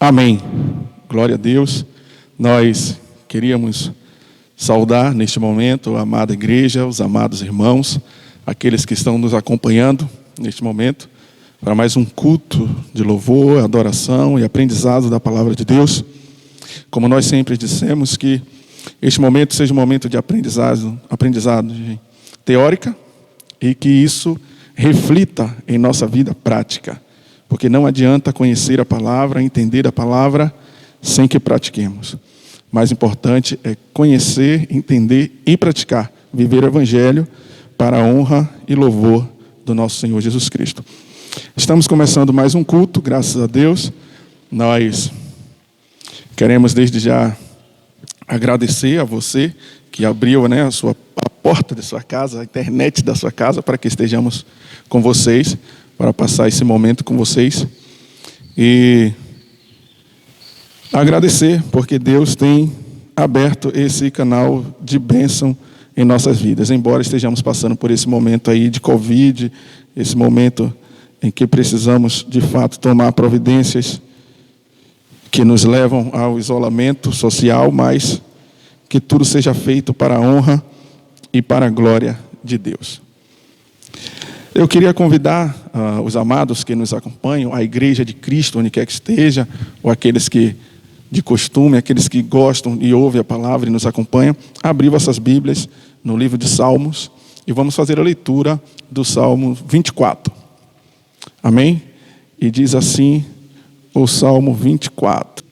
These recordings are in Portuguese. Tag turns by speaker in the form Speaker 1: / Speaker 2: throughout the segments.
Speaker 1: Amém. Glória a Deus. Nós queríamos saudar neste momento a amada igreja, os amados irmãos, aqueles que estão nos acompanhando neste momento, para mais um culto de louvor, adoração e aprendizado da palavra de Deus. Como nós sempre dissemos, que este momento seja um momento de aprendizado teórica e que isso reflita em nossa vida prática. Porque não adianta conhecer a palavra, entender a palavra, sem que pratiquemos. Mais importante é conhecer, entender e praticar. Viver o Evangelho para a honra e louvor do nosso Senhor Jesus Cristo. Estamos começando mais um culto, graças a Deus. Nós queremos desde já agradecer a você que abriu a porta de sua casa, a internet da sua casa, para que estejamos com vocês, para passar esse momento com vocês. E agradecer, porque Deus tem aberto esse canal de bênção em nossas vidas. Embora estejamos passando por esse momento aí de Covid, esse momento em que precisamos, de fato, tomar providências que nos levam ao isolamento social, mas que tudo seja feito para a honra e para a glória de Deus. Eu queria convidar os amados que nos acompanham, a Igreja de Cristo, onde quer que esteja, ou aqueles que, de costume, aqueles que gostam e ouvem a palavra e nos acompanham, a abrir vossas Bíblias no livro de Salmos e vamos fazer a leitura do Salmo 24. Amém? E diz assim o Salmo 24.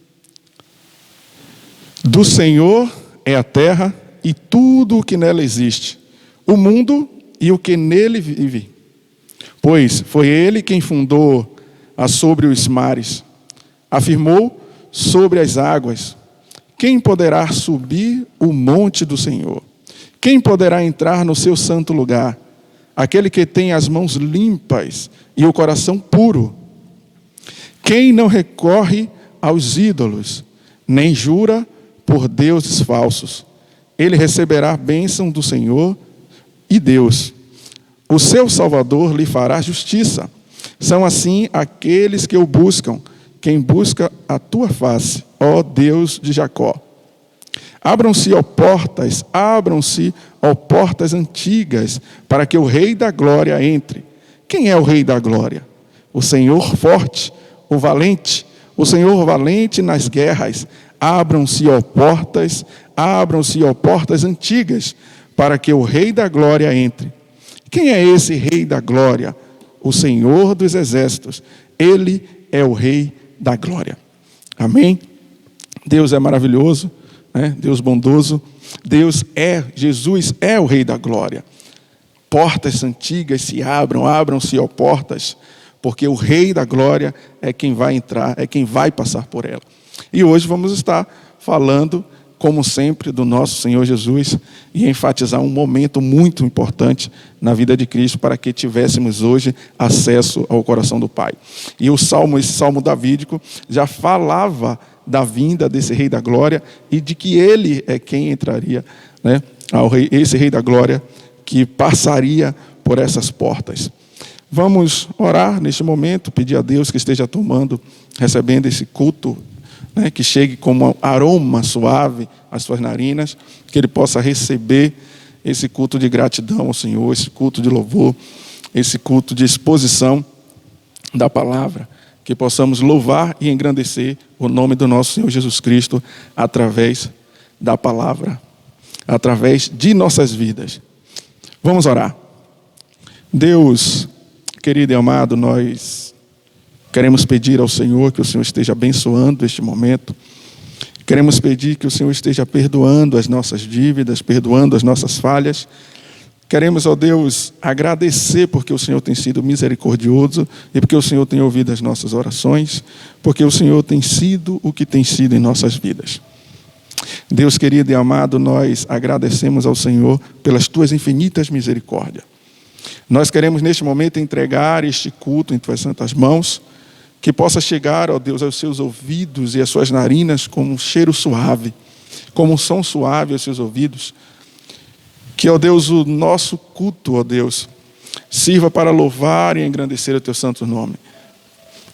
Speaker 1: Do Senhor é a terra e tudo o que nela existe, o mundo e o que nele vive. Pois foi ele quem fundou sobre os mares, afirmou sobre as águas. Quem poderá subir o monte do Senhor? Quem poderá entrar no seu santo lugar? Aquele que tem as mãos limpas e o coração puro. Quem não recorre aos ídolos, nem jura por deuses falsos. Ele receberá a bênção do Senhor e Deus. O seu Salvador lhe fará justiça. São assim aqueles que o buscam, quem busca a tua face, ó Deus de Jacó. Abram-se, ó portas antigas, para que o Rei da Glória entre. Quem é o Rei da Glória? O Senhor forte, o Senhor valente nas guerras. Abram-se, ó portas antigas, para que o Rei da Glória entre. Quem é esse Rei da Glória? O Senhor dos Exércitos. Ele é o Rei da Glória. Amém? Deus é maravilhoso, né? Deus bondoso. Jesus é o Rei da Glória. Portas antigas se abram-se, ó portas, porque o Rei da Glória é quem vai entrar, é quem vai passar por ela. E hoje vamos estar falando, como sempre, do nosso Senhor Jesus e enfatizar um momento muito importante na vida de Cristo para que tivéssemos hoje acesso ao coração do Pai. E esse salmo davídico já falava da vinda desse Rei da Glória e de que ele é quem entraria, né, esse Rei da Glória que passaria por essas portas. Vamos orar neste momento, pedir a Deus que esteja recebendo esse culto, né, que chegue como aroma suave às suas narinas, que ele possa receber esse culto de gratidão ao Senhor, esse culto de louvor, esse culto de exposição da palavra, que possamos louvar e engrandecer o nome do nosso Senhor Jesus Cristo através da palavra, através de nossas vidas. Vamos orar. Deus, querido e amado, nós queremos pedir ao Senhor que o Senhor esteja abençoando este momento. Queremos pedir que o Senhor esteja perdoando as nossas dívidas, perdoando as nossas falhas. Queremos, ó Deus, agradecer porque o Senhor tem sido misericordioso e porque o Senhor tem ouvido as nossas orações, porque o Senhor tem sido o que tem sido em nossas vidas. Deus querido e amado, nós agradecemos ao Senhor pelas tuas infinitas misericórdias. Nós queremos neste momento entregar este culto em tuas santas mãos, que possa chegar, ó Deus, aos seus ouvidos e às suas narinas como um cheiro suave, como um som suave aos seus ouvidos. Que, ó Deus, o nosso culto, ó Deus, sirva para louvar e engrandecer o teu santo nome.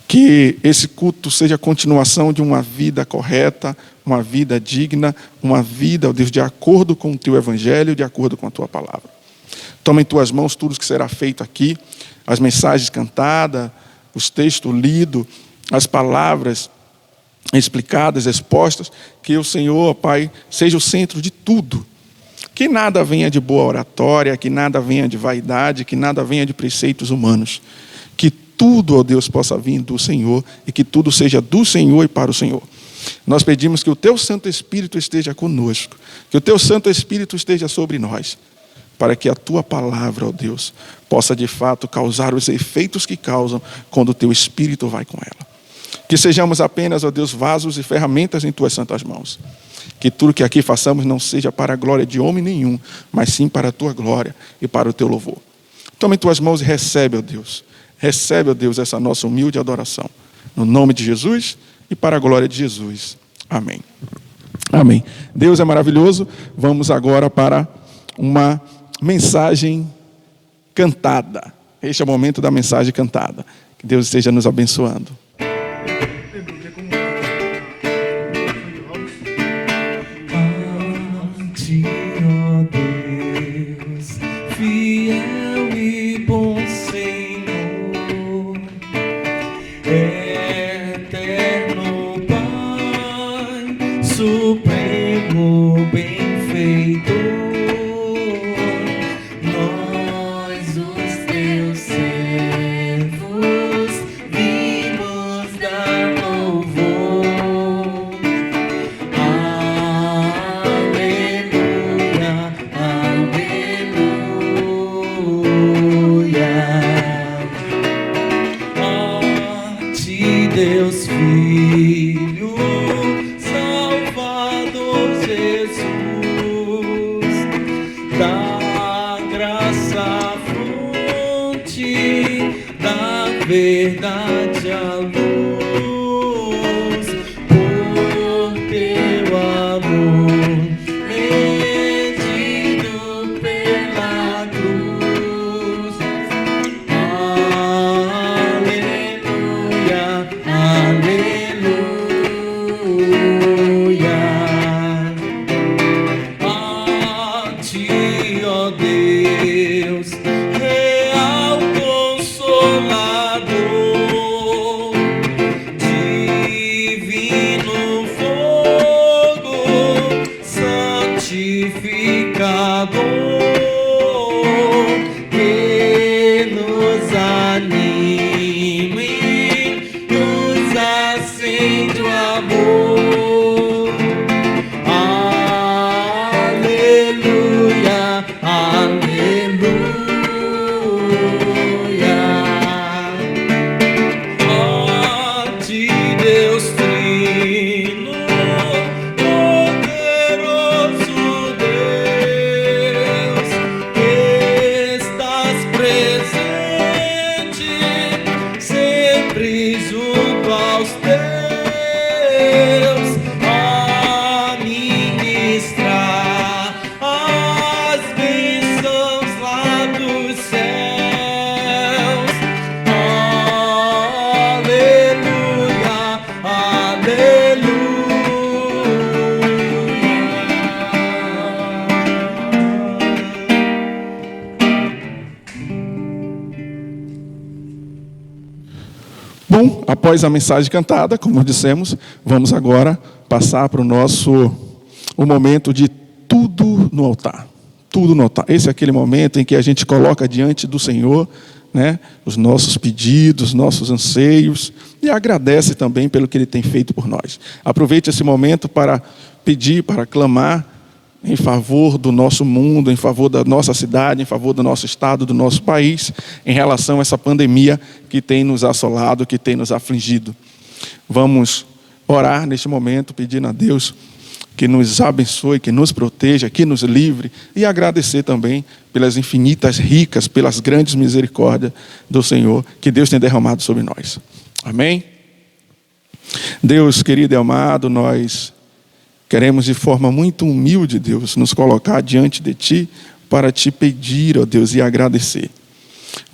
Speaker 1: Que Que esse culto seja a continuação de uma vida correta, uma vida digna, uma vida, ó Deus, de acordo com o Teu Evangelho, de acordo com a Tua palavra. Toma em Tuas mãos tudo que será feito aqui, as mensagens cantadas, os textos lidos, as palavras explicadas, expostas, que o Senhor, ó Pai, seja o centro de tudo. Que nada venha de boa oratória, que nada venha de vaidade, que nada venha de preceitos humanos. Que tudo, ó Deus, possa vir do Senhor e que tudo seja do Senhor e para o Senhor. Nós pedimos que o Teu Santo Espírito esteja conosco, que o Teu Santo Espírito esteja sobre nós, para que a Tua palavra, ó Deus, possa de fato causar os efeitos que causam quando o Teu Espírito vai com ela. Que sejamos apenas, ó Deus, vasos e ferramentas em Tuas santas mãos. Que tudo que aqui façamos não seja para a glória de homem nenhum, mas sim para a Tua glória e para o Teu louvor. Toma em Tuas mãos e recebe, ó Deus. Recebe, ó Deus, essa nossa humilde adoração. No nome de Jesus e para a glória de Jesus. Amém. Amém. Deus é maravilhoso. Vamos agora para uma mensagem cantada. Este é o momento da mensagem cantada. Que Deus esteja nos abençoando.
Speaker 2: Verdade a luz, por Teu amor, medido pela cruz. Aleluia, aleluia. A Ti, ó Deus, real Consolador, divino fogo, santificador, que nos anime, nos acende o amor. Aleluia, aleluia. Ó Ti, Deus Trino, poderoso Deus, que estás presente sempre junto aos Teus, a ministrar as bênçãos lá dos céus. Aleluia,
Speaker 1: Bom, após a mensagem cantada, como dissemos, vamos agora passar para o momento de tudo no altar. Tudo no altar. Esse é aquele momento em que a gente coloca diante do Senhor, né, os nossos pedidos, nossos anseios, e agradece também pelo que Ele tem feito por nós. Aproveite esse momento para pedir, para clamar em favor do nosso mundo, em favor da nossa cidade, em favor do nosso estado, do nosso país, em relação a essa pandemia que tem nos assolado, que tem nos afligido. Vamos orar neste momento, pedindo a Deus que nos abençoe, que nos proteja, que nos livre, e agradecer também pelas infinitas, ricas, pelas grandes misericórdias do Senhor que Deus tem derramado sobre nós. Amém? Deus querido e amado, nós queremos de forma muito humilde, Deus, nos colocar diante de Ti para Te pedir, ó Deus, e agradecer.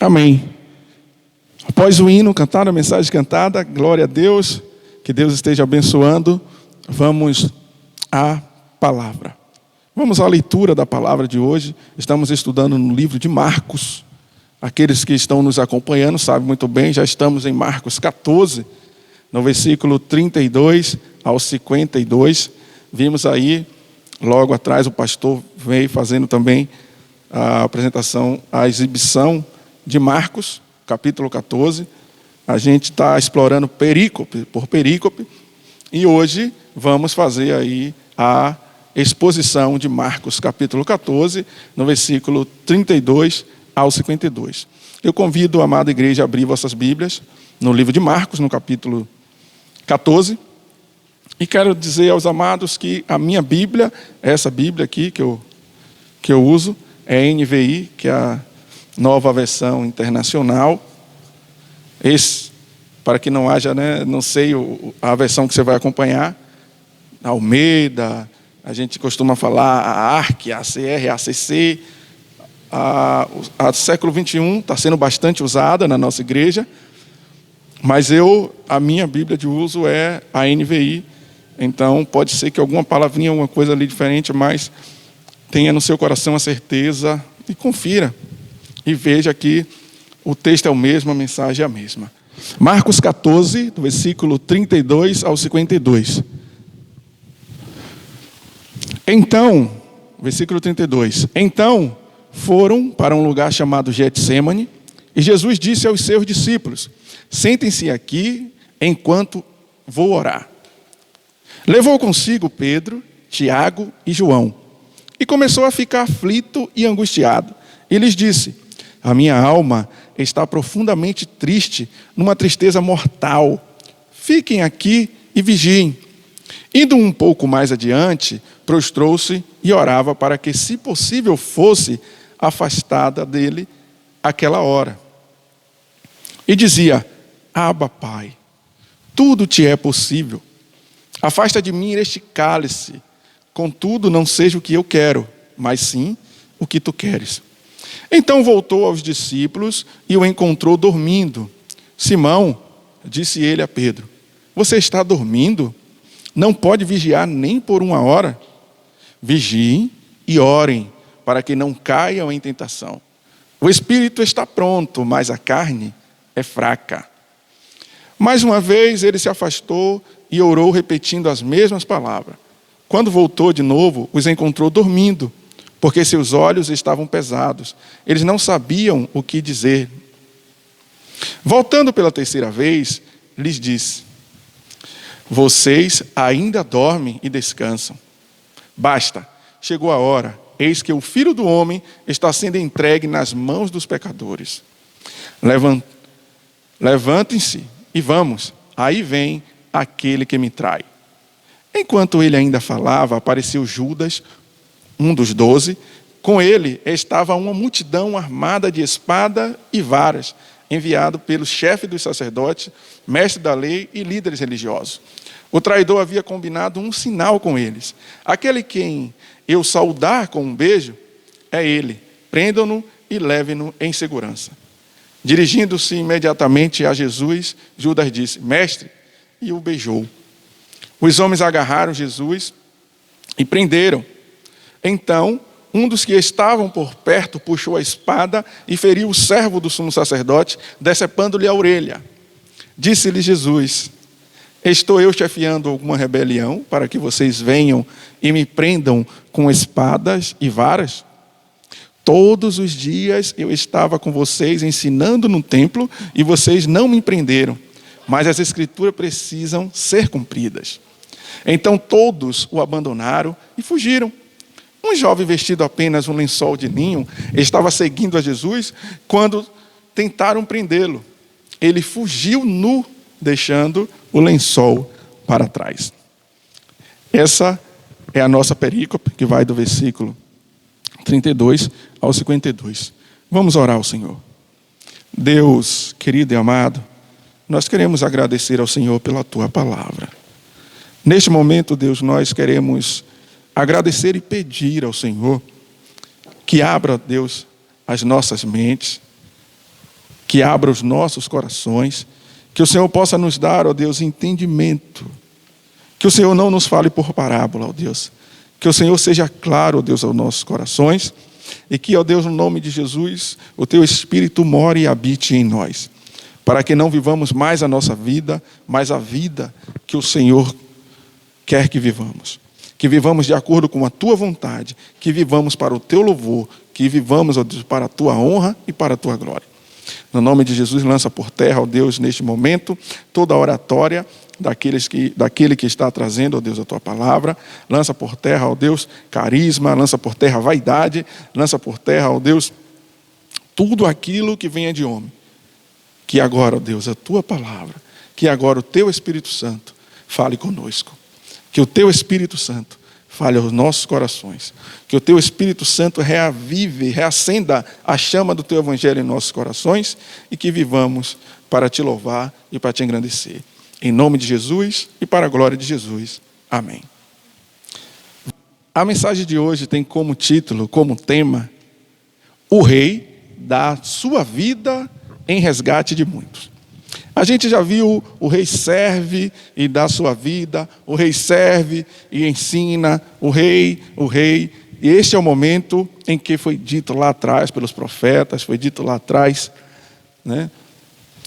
Speaker 1: Amém. Após o hino cantado, a mensagem cantada, glória a Deus, que Deus esteja abençoando, vamos à palavra. Vamos à leitura da palavra de hoje. Estamos estudando no livro de Marcos. Aqueles que estão nos acompanhando sabem muito bem, já estamos em Marcos 14, no versículo 32 ao 52. Vimos aí, logo atrás, o pastor veio fazendo também a apresentação, a exibição de Marcos, capítulo 14. A gente está explorando perícope por perícope. E hoje vamos fazer aí a exposição de Marcos, capítulo 14, no versículo 32 ao 52. Eu convido a amada igreja a abrir vossas Bíblias no livro de Marcos, no capítulo 14. E quero dizer aos amados que a minha Bíblia, essa Bíblia aqui que eu uso, é a NVI, que é a nova versão internacional. Para que não haja, não sei a versão que você vai acompanhar, Almeida, a gente costuma falar a ARC, a ACR, a ACC, a século 21 está sendo bastante usada na nossa igreja, mas a minha Bíblia de uso é a NVI, então pode ser que alguma palavrinha, alguma coisa ali diferente, mas tenha no seu coração a certeza e confira, e veja que o texto é o mesmo, a mensagem é a mesma. Marcos 14, do versículo 32 ao 52. Então, versículo 32. Então, foram para um lugar chamado Getsêmani, e Jesus disse aos seus discípulos: sentem-se aqui enquanto vou orar. Levou consigo Pedro, Tiago e João, e começou a ficar aflito e angustiado. E lhes disse: a minha alma está profundamente triste, numa tristeza mortal. Fiquem aqui e vigiem. Indo um pouco mais adiante, prostrou-se e orava para que, se possível, fosse afastada dele aquela hora. E dizia: Abba, Pai, tudo te é possível. Afasta de mim este cálice. Contudo, não seja o que eu quero, mas sim o que tu queres. Então voltou aos discípulos e o encontrou dormindo. Simão, disse ele a Pedro: você está dormindo? Não pode vigiar nem por 1 hora? Vigiem e orem, para que não caiam em tentação. O espírito está pronto, mas a carne é fraca. Mais uma vez ele se afastou e orou, repetindo as mesmas palavras. Quando voltou de novo, os encontrou dormindo, porque seus olhos estavam pesados. Eles não sabiam o que dizer. Voltando pela 3ª vez, lhes disse: vocês ainda dormem e descansam. Basta, chegou a hora. Eis que o Filho do Homem está sendo entregue nas mãos dos pecadores. Levantem-se e vamos. Aí vem aquele que me trai. Enquanto ele ainda falava, apareceu Judas, um dos 12. Com ele estava uma multidão armada de espada e varas, enviado pelo chefe dos sacerdotes, mestre da lei e líderes religiosos. O traidor havia combinado um sinal com eles: aquele quem eu saudar com um beijo é ele. Prendam-no e levem-no em segurança. Dirigindo-se imediatamente a Jesus, Judas disse: mestre, e o beijou. Os homens agarraram Jesus e prenderam. Então, um dos que estavam por perto puxou a espada e feriu o servo do sumo sacerdote, decepando-lhe a orelha. Disse-lhe Jesus: estou eu chefiando alguma rebelião para que vocês venham e me prendam com espadas e varas? Todos os dias eu estava com vocês ensinando no templo e vocês não me prenderam, mas as escrituras precisam ser cumpridas. Então todos o abandonaram e fugiram. Um jovem vestido apenas um lençol de linho estava seguindo a Jesus quando tentaram prendê-lo. Ele fugiu nu, deixando o lençol para trás. Essa é a nossa perícope, que vai do versículo 32 ao 52. Vamos orar ao Senhor. Deus, querido e amado, nós queremos agradecer ao Senhor pela Tua palavra. Neste momento, Deus, nós queremos agradecer e pedir ao Senhor que abra, Deus, as nossas mentes, que abra os nossos corações, que o Senhor possa nos dar, ó Deus, entendimento, que o Senhor não nos fale por parábola, ó Deus, que o Senhor seja claro, ó Deus, aos nossos corações, e que, ó Deus, no nome de Jesus, o Teu Espírito more e habite em nós, para que não vivamos mais a nossa vida, mas a vida que o Senhor quer que vivamos. Que vivamos de acordo com a Tua vontade, que vivamos para o Teu louvor, que vivamos, ó Deus, para a Tua honra e para a Tua glória. No nome de Jesus, lança por terra, ó Deus, neste momento, toda a oratória daquele que está trazendo, ó Deus, a Tua palavra. Lança por terra, ó Deus, carisma, lança por terra vaidade, lança por terra, ó Deus, tudo aquilo que venha de homem. Que agora, ó Deus, a Tua palavra, que agora o Teu Espírito Santo fale conosco. Que o Teu Espírito Santo fale aos nossos corações. Que o Teu Espírito Santo reavive, reacenda a chama do Teu Evangelho em nossos corações e que vivamos para Te louvar e para Te engrandecer. Em nome de Jesus e para a glória de Jesus. Amém. A mensagem de hoje tem como título, como tema, o Rei dá sua vida em resgate de muitos. A gente já viu o Rei serve e dá sua vida, o Rei serve e ensina, o Rei. E este é o momento em que foi dito lá atrás pelos profetas, foi dito lá atrás, né?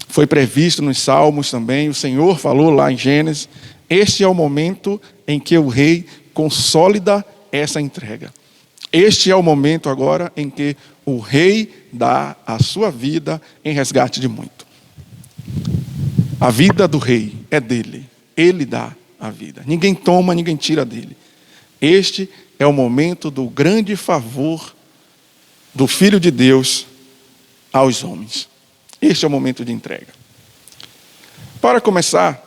Speaker 1: Foi previsto nos Salmos também, o Senhor falou lá em Gênesis. Este é o momento em que o Rei consolida essa entrega. Este é o momento agora em que o Rei dá a sua vida em resgate de muito. A vida do Rei é dele. Ele dá a vida. Ninguém toma, ninguém tira dele. Este é o momento do grande favor do Filho de Deus aos homens. Este é o momento de entrega. Para começar,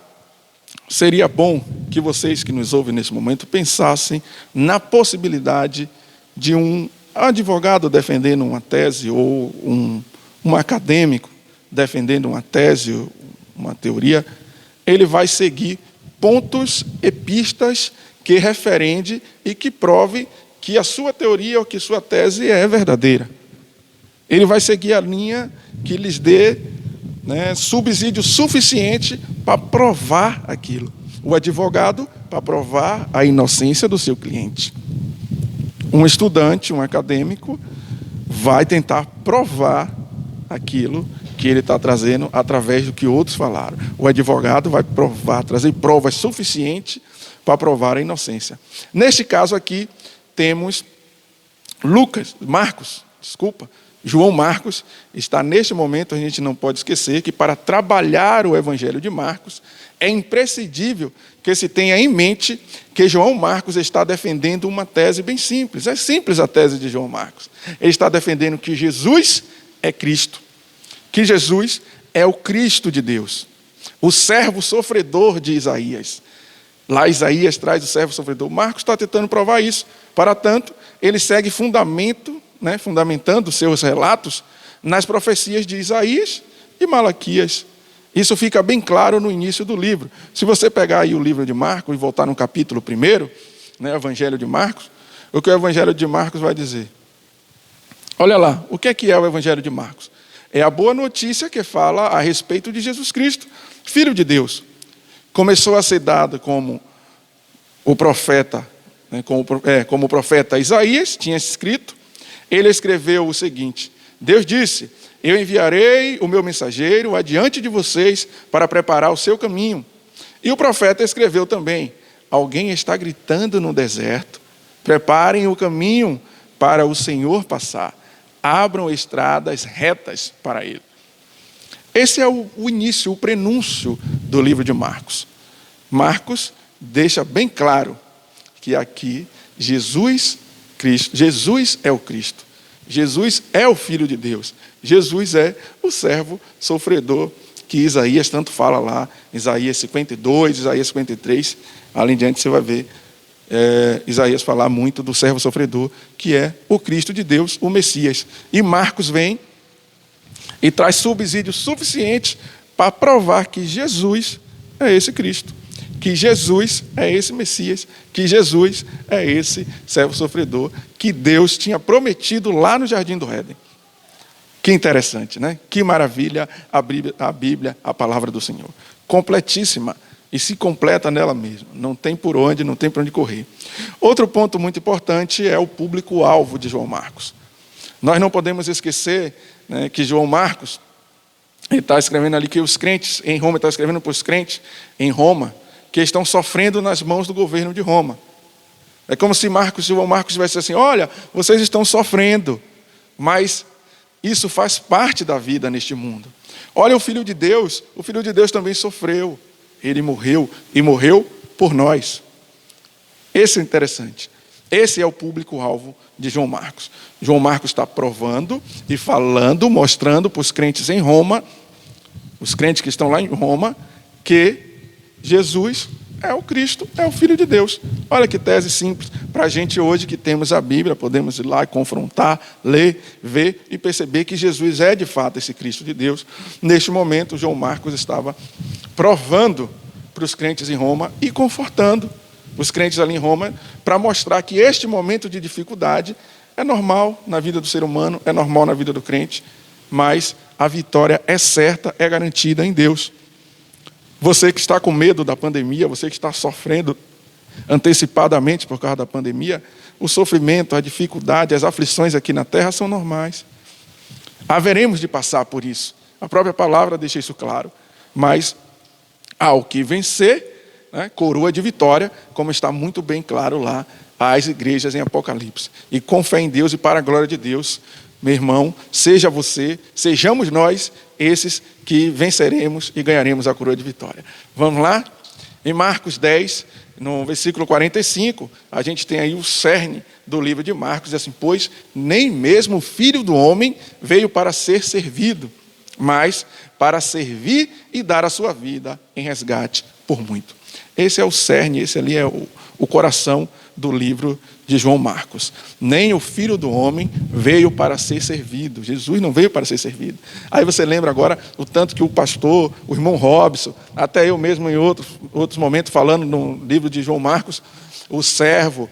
Speaker 1: seria bom que vocês que nos ouvem nesse momento pensassem na possibilidade de um advogado defendendo uma tese ou um acadêmico defendendo uma tese, uma teoria. Ele vai seguir pontos e pistas que referende e que prove que a sua teoria ou que sua tese é verdadeira. Ele vai seguir a linha que lhes dê, né, subsídio suficiente para provar aquilo. O advogado para provar a inocência do seu cliente. Um estudante, um acadêmico, vai tentar provar aquilo que ele está trazendo através do que outros falaram. O advogado vai provar, trazer provas suficientes para provar a inocência. Neste caso aqui, temos João Marcos está neste momento, a gente não pode esquecer que para trabalhar o Evangelho de Marcos, é imprescindível que se tenha em mente que João Marcos está defendendo uma tese bem simples. É simples a tese de João Marcos. Ele está defendendo que Jesus é Cristo, que Jesus é o Cristo de Deus, o servo sofredor de Isaías. Lá Isaías traz o servo sofredor. Marcos está tentando provar isso. Para tanto, ele segue fundamentando seus relatos nas profecias de Isaías e Malaquias. Isso fica bem claro no início do livro. Se você pegar aí o livro de Marcos e voltar no capítulo 1, né, Evangelho de Marcos, o que o Evangelho de Marcos vai dizer? Olha lá, o que é o Evangelho de Marcos? É a boa notícia que fala a respeito de Jesus Cristo, Filho de Deus. Começou a ser dado como o profeta, né, como o profeta Isaías tinha escrito. Ele escreveu o seguinte: Deus disse: eu enviarei o meu mensageiro adiante de vocês para preparar o seu caminho. E o profeta escreveu também: alguém está gritando no deserto, preparem o caminho para o Senhor passar, abram estradas retas para ele. Esse é o início, o prenúncio do livro de Marcos. Marcos deixa bem claro que aqui Jesus é o Cristo. Jesus é o Filho de Deus. Jesus é o servo sofredor que Isaías tanto fala lá, Isaías 52, Isaías 53, além de antes você vai ver Isaías falar muito do servo sofredor, que é o Cristo de Deus, o Messias. E Marcos vem e traz subsídio suficiente para provar que Jesus é esse Cristo, que Jesus é esse Messias, que Jesus é esse servo sofredor que Deus tinha prometido lá no Jardim do Éden. Que interessante, né? Que maravilha a Bíblia, a palavra do Senhor. Completíssima. E se completa nela mesma. Não tem por onde correr. Outro ponto muito importante é o público-alvo de João Marcos. Nós não podemos esquecer, né, que João Marcos, ele está escrevendo ali que os crentes em Roma, está escrevendo para os crentes em Roma, que estão sofrendo nas mãos do governo de Roma. É como se João Marcos tivesse assim: olha, vocês estão sofrendo, mas isso faz parte da vida neste mundo. Olha o Filho de Deus também sofreu. Ele morreu e morreu por nós. Esse é interessante. Esse é o público-alvo de João Marcos. João Marcos está provando e falando, mostrando para os crentes em Roma, os crentes que estão lá em Roma, que Jesus é o Cristo, é o Filho de Deus. Olha que tese simples. Para a gente hoje que temos a Bíblia, podemos ir lá e confrontar, ler, ver e perceber que Jesus é de fato esse Cristo de Deus. Neste momento, João Marcos estava provando para os crentes em Roma e confortando os crentes ali em Roma, para mostrar que este momento de dificuldade é normal na vida do ser humano, é normal na vida do crente, mas a vitória é certa, é garantida em Deus. Você que está com medo da pandemia, você que está sofrendo antecipadamente por causa da pandemia, o sofrimento, a dificuldade, as aflições aqui na terra são normais. Haveremos de passar por isso. A própria palavra deixa isso claro. Mas ao que vencer, né, coroa de vitória, como está muito bem claro lá às igrejas em Apocalipse. E com fé em Deus e para a glória de Deus, meu irmão, seja você, sejamos nós esses que venceremos e ganharemos a coroa de vitória. Vamos lá? Em Marcos 10, no versículo 45, a gente tem aí o cerne do livro de Marcos, diz assim: pois nem mesmo o Filho do Homem veio para ser servido, mas para servir e dar a sua vida em resgate por muito. Esse é o cerne, esse ali é o coração do livro de João Marcos. Nem o Filho do Homem veio para ser servido. Jesus não veio para ser servido. Aí você lembra agora o tanto que o pastor, o irmão Robson, até eu mesmo em outros momentos falando no livro de João Marcos, o servo,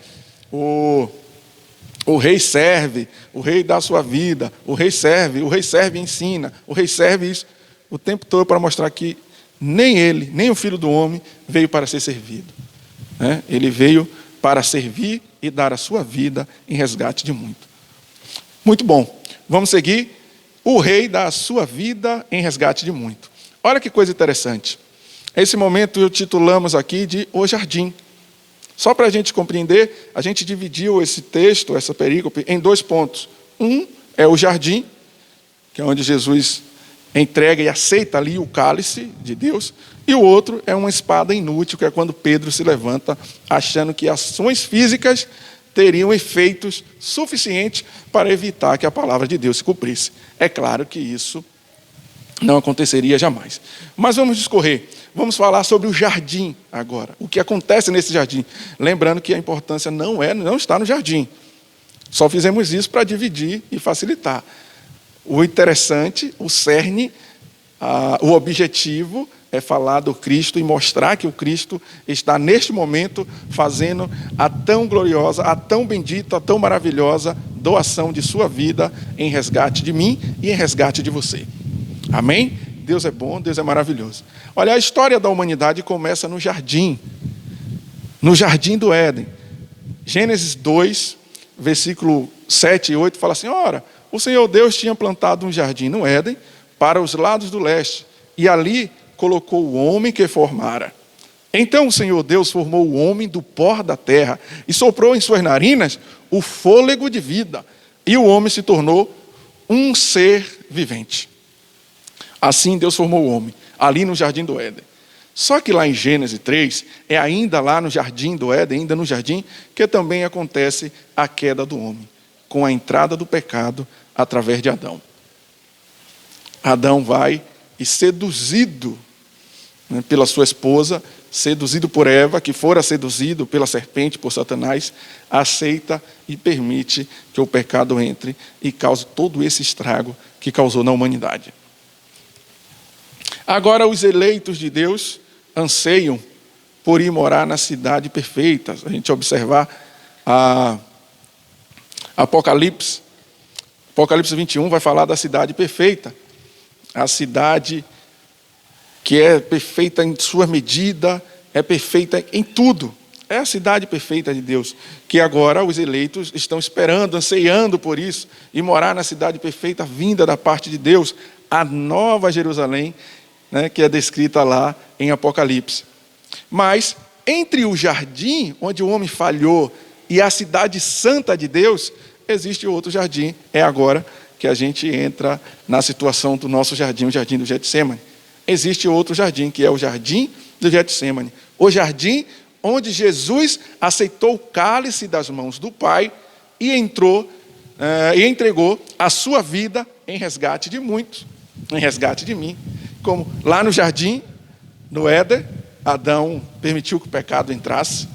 Speaker 1: o rei serve, o rei dá a sua vida, o rei serve e ensina, o rei serve isso o tempo todo para mostrar que nem ele, nem o Filho do Homem veio para ser servido. Né? Ele veio para servir e dar a sua vida em resgate de muito. Muito bom. Vamos seguir. O rei dá a sua vida em resgate de muito. Olha que coisa interessante. Esse momento titulamos aqui de O Jardim. Só para a gente compreender, a gente dividiu esse texto, essa perícope, em 2 pontos. Um é o jardim, que é onde Jesus entrega e aceita ali o cálice de Deus. E o outro é uma espada inútil, que é quando Pedro se levanta achando que ações físicas teriam efeitos suficientes para evitar que a palavra de Deus se cumprisse. É claro que isso não aconteceria jamais. Mas vamos discorrer. Vamos falar sobre o jardim agora. O que acontece nesse jardim. Lembrando que a importância não está no jardim. Só fizemos isso para dividir e facilitar. O interessante, o cerne, o objetivo é falar do Cristo e mostrar que o Cristo está neste momento fazendo a tão gloriosa, a tão bendita, a tão maravilhosa doação de sua vida em resgate de mim e em resgate de você. Amém? Deus é bom, Deus é maravilhoso. Olha, a história da humanidade começa no jardim do Éden. Gênesis 2, versículo 7 e 8 fala assim: ora, o Senhor Deus tinha plantado um jardim no Éden para os lados do leste, e ali colocou o homem que formara. Então o Senhor Deus formou o homem do pó da terra e soprou em suas narinas o fôlego de vida, e o homem se tornou um ser vivente. Assim Deus formou o homem, ali no jardim do Éden. Só que lá em Gênesis 3, é ainda lá no jardim do Éden, ainda no jardim, que também acontece a queda do homem, com a entrada do pecado através de Adão. Adão vai e seduzido, né, pela sua esposa, seduzido por Eva, que fora seduzido pela serpente, por Satanás, aceita e permite que o pecado entre e cause todo esse estrago que causou na humanidade. Agora os eleitos de Deus anseiam por ir morar na cidade perfeita. A gente observar Apocalipse, Apocalipse 21 vai falar da cidade perfeita. A cidade que é perfeita em sua medida, é perfeita em tudo. É a cidade perfeita de Deus, que agora os eleitos estão esperando, anseiando por isso, e morar na cidade perfeita vinda da parte de Deus, a nova Jerusalém, né, que é descrita lá em Apocalipse. Mas entre o jardim, onde o homem falhou, e a cidade santa de Deus, existe outro jardim. É agora que a gente entra na situação do nosso jardim, o jardim do Getsêmani. Existe outro jardim, que é o jardim do Getsêmani. O jardim onde Jesus aceitou o cálice das mãos do Pai e entregou a sua vida em resgate de muitos, em resgate de mim. Como lá no jardim, no Éden, Adão permitiu que o pecado entrasse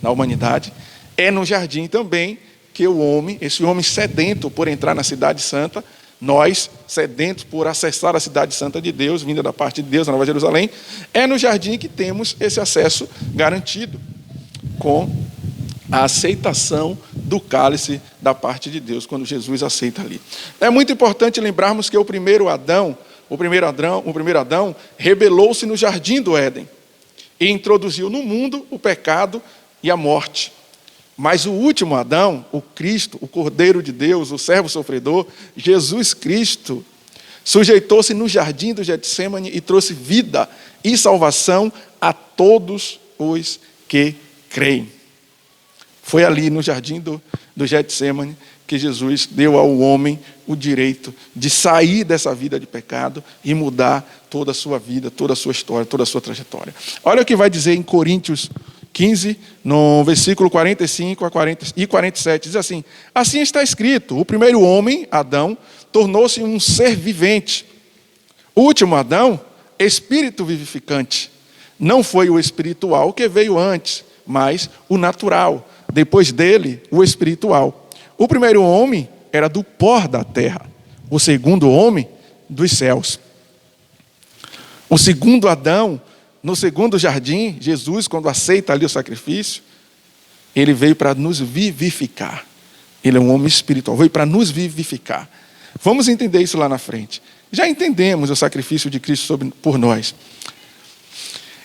Speaker 1: na humanidade. É no jardim também que o homem, esse homem sedento por entrar na cidade santa, nós, sedentos por acessar a cidade santa de Deus, vinda da parte de Deus, a Nova Jerusalém, é no jardim que temos esse acesso garantido, com a aceitação do cálice da parte de Deus, quando Jesus aceita ali. É muito importante lembrarmos que o primeiro Adão rebelou-se no jardim do Éden e introduziu no mundo o pecado e a morte. Mas o último Adão, o Cristo, o Cordeiro de Deus, o servo sofredor, Jesus Cristo, sujeitou-se no jardim do Getsêmani e trouxe vida e salvação a todos os que creem. Foi ali no jardim do Getsêmani que Jesus deu ao homem o direito de sair dessa vida de pecado e mudar toda a sua vida, toda a sua história, toda a sua trajetória. Olha o que vai dizer em Coríntios 15, no versículo 45 e 47, diz assim: assim está escrito, o primeiro homem, Adão, tornou-se um ser vivente. O último Adão, espírito vivificante. Não foi o espiritual que veio antes, mas o natural. Depois dele, o espiritual. O primeiro homem era do pó da terra. O segundo homem, dos céus. O segundo Adão, no segundo jardim, Jesus, quando aceita ali o sacrifício, ele veio para nos vivificar. Ele é um homem espiritual, veio para nos vivificar. Vamos entender isso lá na frente. Já entendemos o sacrifício de Cristo por nós.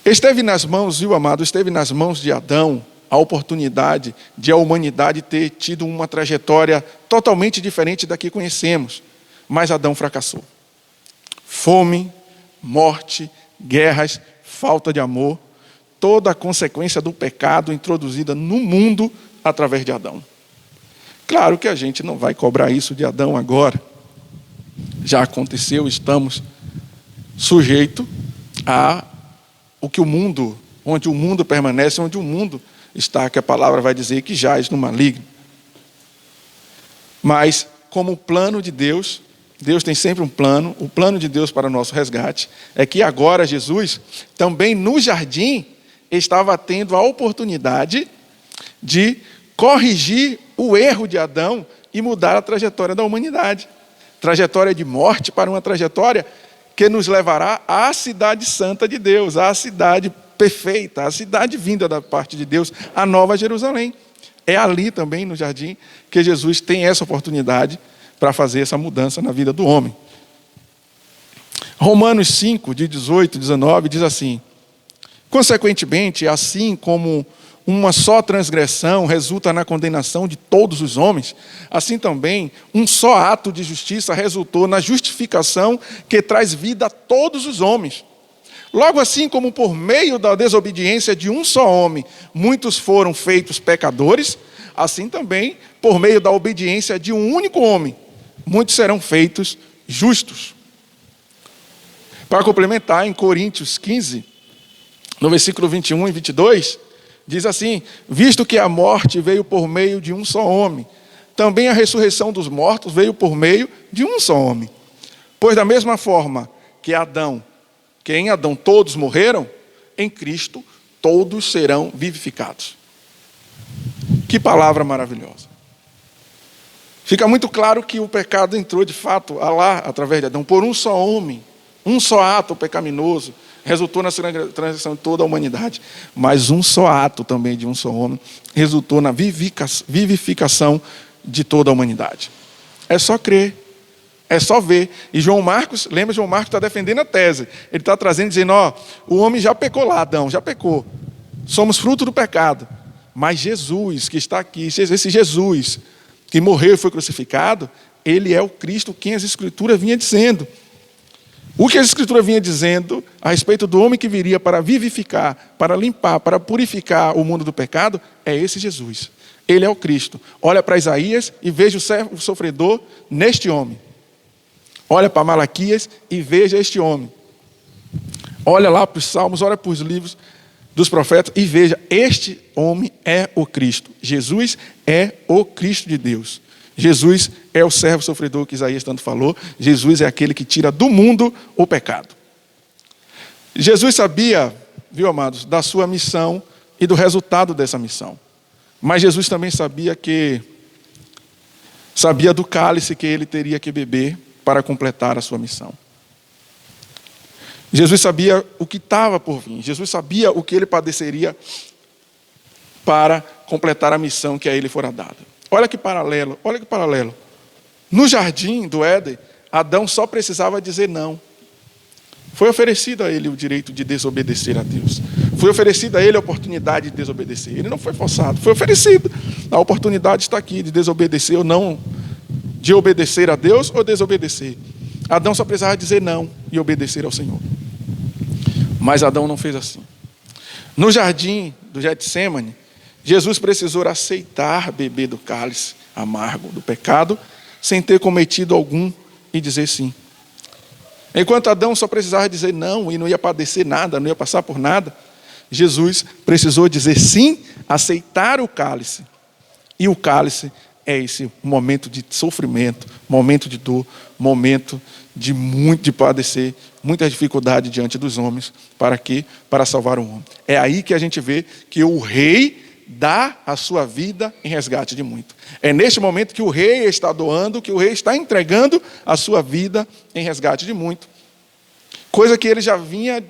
Speaker 1: Esteve nas mãos, viu, amado, esteve nas mãos de Adão a oportunidade de a humanidade ter tido uma trajetória totalmente diferente da que conhecemos. Mas Adão fracassou. Fome, morte, guerras, falta de amor, toda a consequência do pecado introduzida no mundo através de Adão. Claro que a gente não vai cobrar isso de Adão agora. Já aconteceu, estamos sujeitos a o que o mundo, onde o mundo permanece, onde o mundo está, que a palavra vai dizer que jaz no maligno. Mas, como o plano de Deus, Deus tem sempre um plano, o plano de Deus para o nosso resgate, é que agora Jesus, também no jardim, estava tendo a oportunidade de corrigir o erro de Adão e mudar a trajetória da humanidade. Trajetória de morte para uma trajetória que nos levará à cidade santa de Deus, à cidade perfeita, à cidade vinda da parte de Deus, a Nova Jerusalém. É ali também no jardim que Jesus tem essa oportunidade para fazer essa mudança na vida do homem. Romanos 5, de 18 e 19, diz assim: consequentemente, assim como uma só transgressão resulta na condenação de todos os homens, assim também um só ato de justiça resultou na justificação que traz vida a todos os homens. Logo assim como por meio da desobediência de um só homem, muitos foram feitos pecadores, assim também, por meio da obediência de um único homem, muitos serão feitos justos. Para complementar, em Coríntios 15, no versículo 21 e 22, diz assim: visto que a morte veio por meio de um só homem, também a ressurreição dos mortos veio por meio de um só homem. Pois da mesma forma que em Adão todos morreram, em Cristo todos serão vivificados. Que palavra maravilhosa. Fica muito claro que o pecado entrou de fato lá através de Adão, por um só homem, um só ato pecaminoso, resultou na transição de toda a humanidade. Mas um só ato também de um só homem resultou na vivificação de toda a humanidade. É só crer. É só ver. E João Marcos está defendendo a tese. Ele está trazendo, dizendo, o homem já pecou lá, Adão, já pecou. Somos fruto do pecado. Mas Jesus, que está aqui, esse Jesus que morreu e foi crucificado, ele é o Cristo, quem as Escrituras vinha dizendo. O que a Escritura vinha dizendo a respeito do homem que viria para vivificar, para limpar, para purificar o mundo do pecado, é esse Jesus. Ele é o Cristo. Olha para Isaías e veja o servo sofredor neste homem. Olha para Malaquias e veja este homem. Olha lá para os Salmos, olha para os livros dos profetas e veja, este homem é o Cristo. Jesus é o Cristo de Deus. Jesus é o servo sofredor que Isaías tanto falou. Jesus é aquele que tira do mundo o pecado. Jesus sabia, viu, amados, da sua missão e do resultado dessa missão. Mas Jesus também sabia do cálice que ele teria que beber para completar a sua missão. Jesus sabia o que estava por vir. Jesus sabia o que ele padeceria para completar a missão que a ele fora dada. Olha que paralelo. No jardim do Éden, Adão só precisava dizer não. Foi oferecido a ele o direito de desobedecer a Deus. Foi oferecida a ele a oportunidade de desobedecer. Ele não foi forçado, foi oferecido. A oportunidade está aqui de desobedecer ou não, de obedecer a Deus ou desobedecer. Adão só precisava dizer não e obedecer ao Senhor. Mas Adão não fez assim. No jardim do Getsêmani, Jesus precisou aceitar beber do cálice amargo do pecado, sem ter cometido algum e dizer sim. Enquanto Adão só precisava dizer não e não ia padecer nada, não ia passar por nada, Jesus precisou dizer sim, aceitar o cálice. E o cálice é esse momento de sofrimento, momento de dor, momento de padecer, muita dificuldade diante dos homens. Para quê? Para salvar o homem. É aí que a gente vê que o rei dá a sua vida em resgate de muito. É neste momento que o rei está doando, que o rei está entregando a sua vida em resgate de muito. Coisa que ele já vinha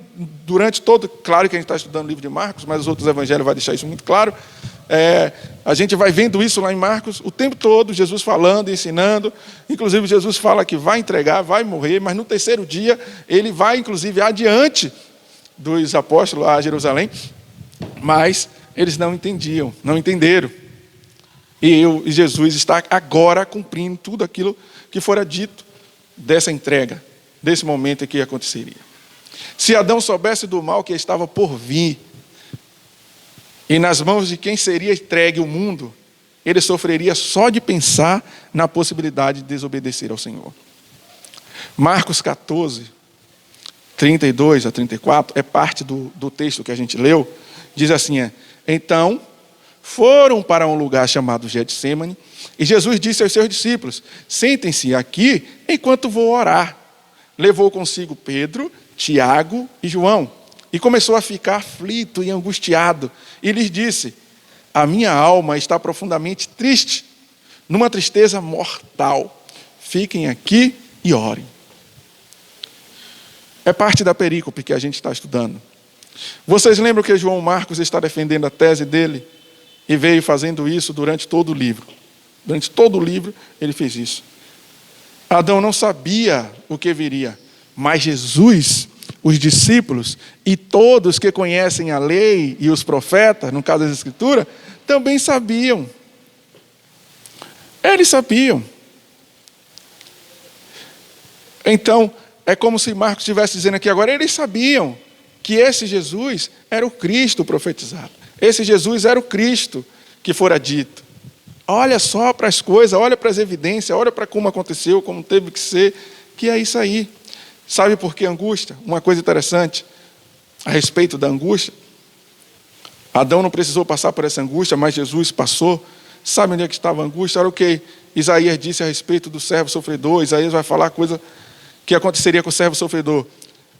Speaker 1: durante todo... Claro que a gente está estudando o livro de Marcos, mas os outros evangelhos vão deixar isso muito claro. A gente vai vendo isso lá em Marcos o tempo todo, Jesus falando, ensinando. Inclusive Jesus fala que vai entregar, vai morrer, mas no terceiro dia ele vai inclusive adiante dos apóstolos a Jerusalém. Mas eles não entenderam. E Jesus está agora cumprindo tudo aquilo que fora dito dessa entrega, desse momento que aconteceria. Se Adão soubesse do mal que estava por vir, e nas mãos de quem seria entregue o mundo, ele sofreria só de pensar na possibilidade de desobedecer ao Senhor. Marcos 14, 32 a 34, é parte do texto que a gente leu, diz assim, então foram para um lugar chamado Getsêmani, e Jesus disse aos seus discípulos, sentem-se aqui enquanto vou orar. Levou consigo Pedro, Tiago e João, e começou a ficar aflito e angustiado, e lhes disse, a minha alma está profundamente triste, numa tristeza mortal. Fiquem aqui e orem. É parte da perícope que a gente está estudando. Vocês lembram que João Marcos está defendendo a tese dele? E veio fazendo isso durante todo o livro. Durante todo o livro ele fez isso. Adão não sabia o que viria, mas Jesus, os discípulos e todos que conhecem a lei e os profetas, no caso das Escrituras, também sabiam. Eles sabiam. Então, é como se Marcos estivesse dizendo aqui agora, eles sabiam que esse Jesus era o Cristo profetizado. Esse Jesus era o Cristo que fora dito. Olha só para as coisas, olha para as evidências, olha para como aconteceu, como teve que ser, que é isso aí. Sabe por que angústia? Uma coisa interessante a respeito da angústia. Adão não precisou passar por essa angústia, mas Jesus passou. Sabe onde é que estava a angústia? Era o que Isaías disse a respeito do servo sofredor. Isaías vai falar coisa que aconteceria com o servo sofredor.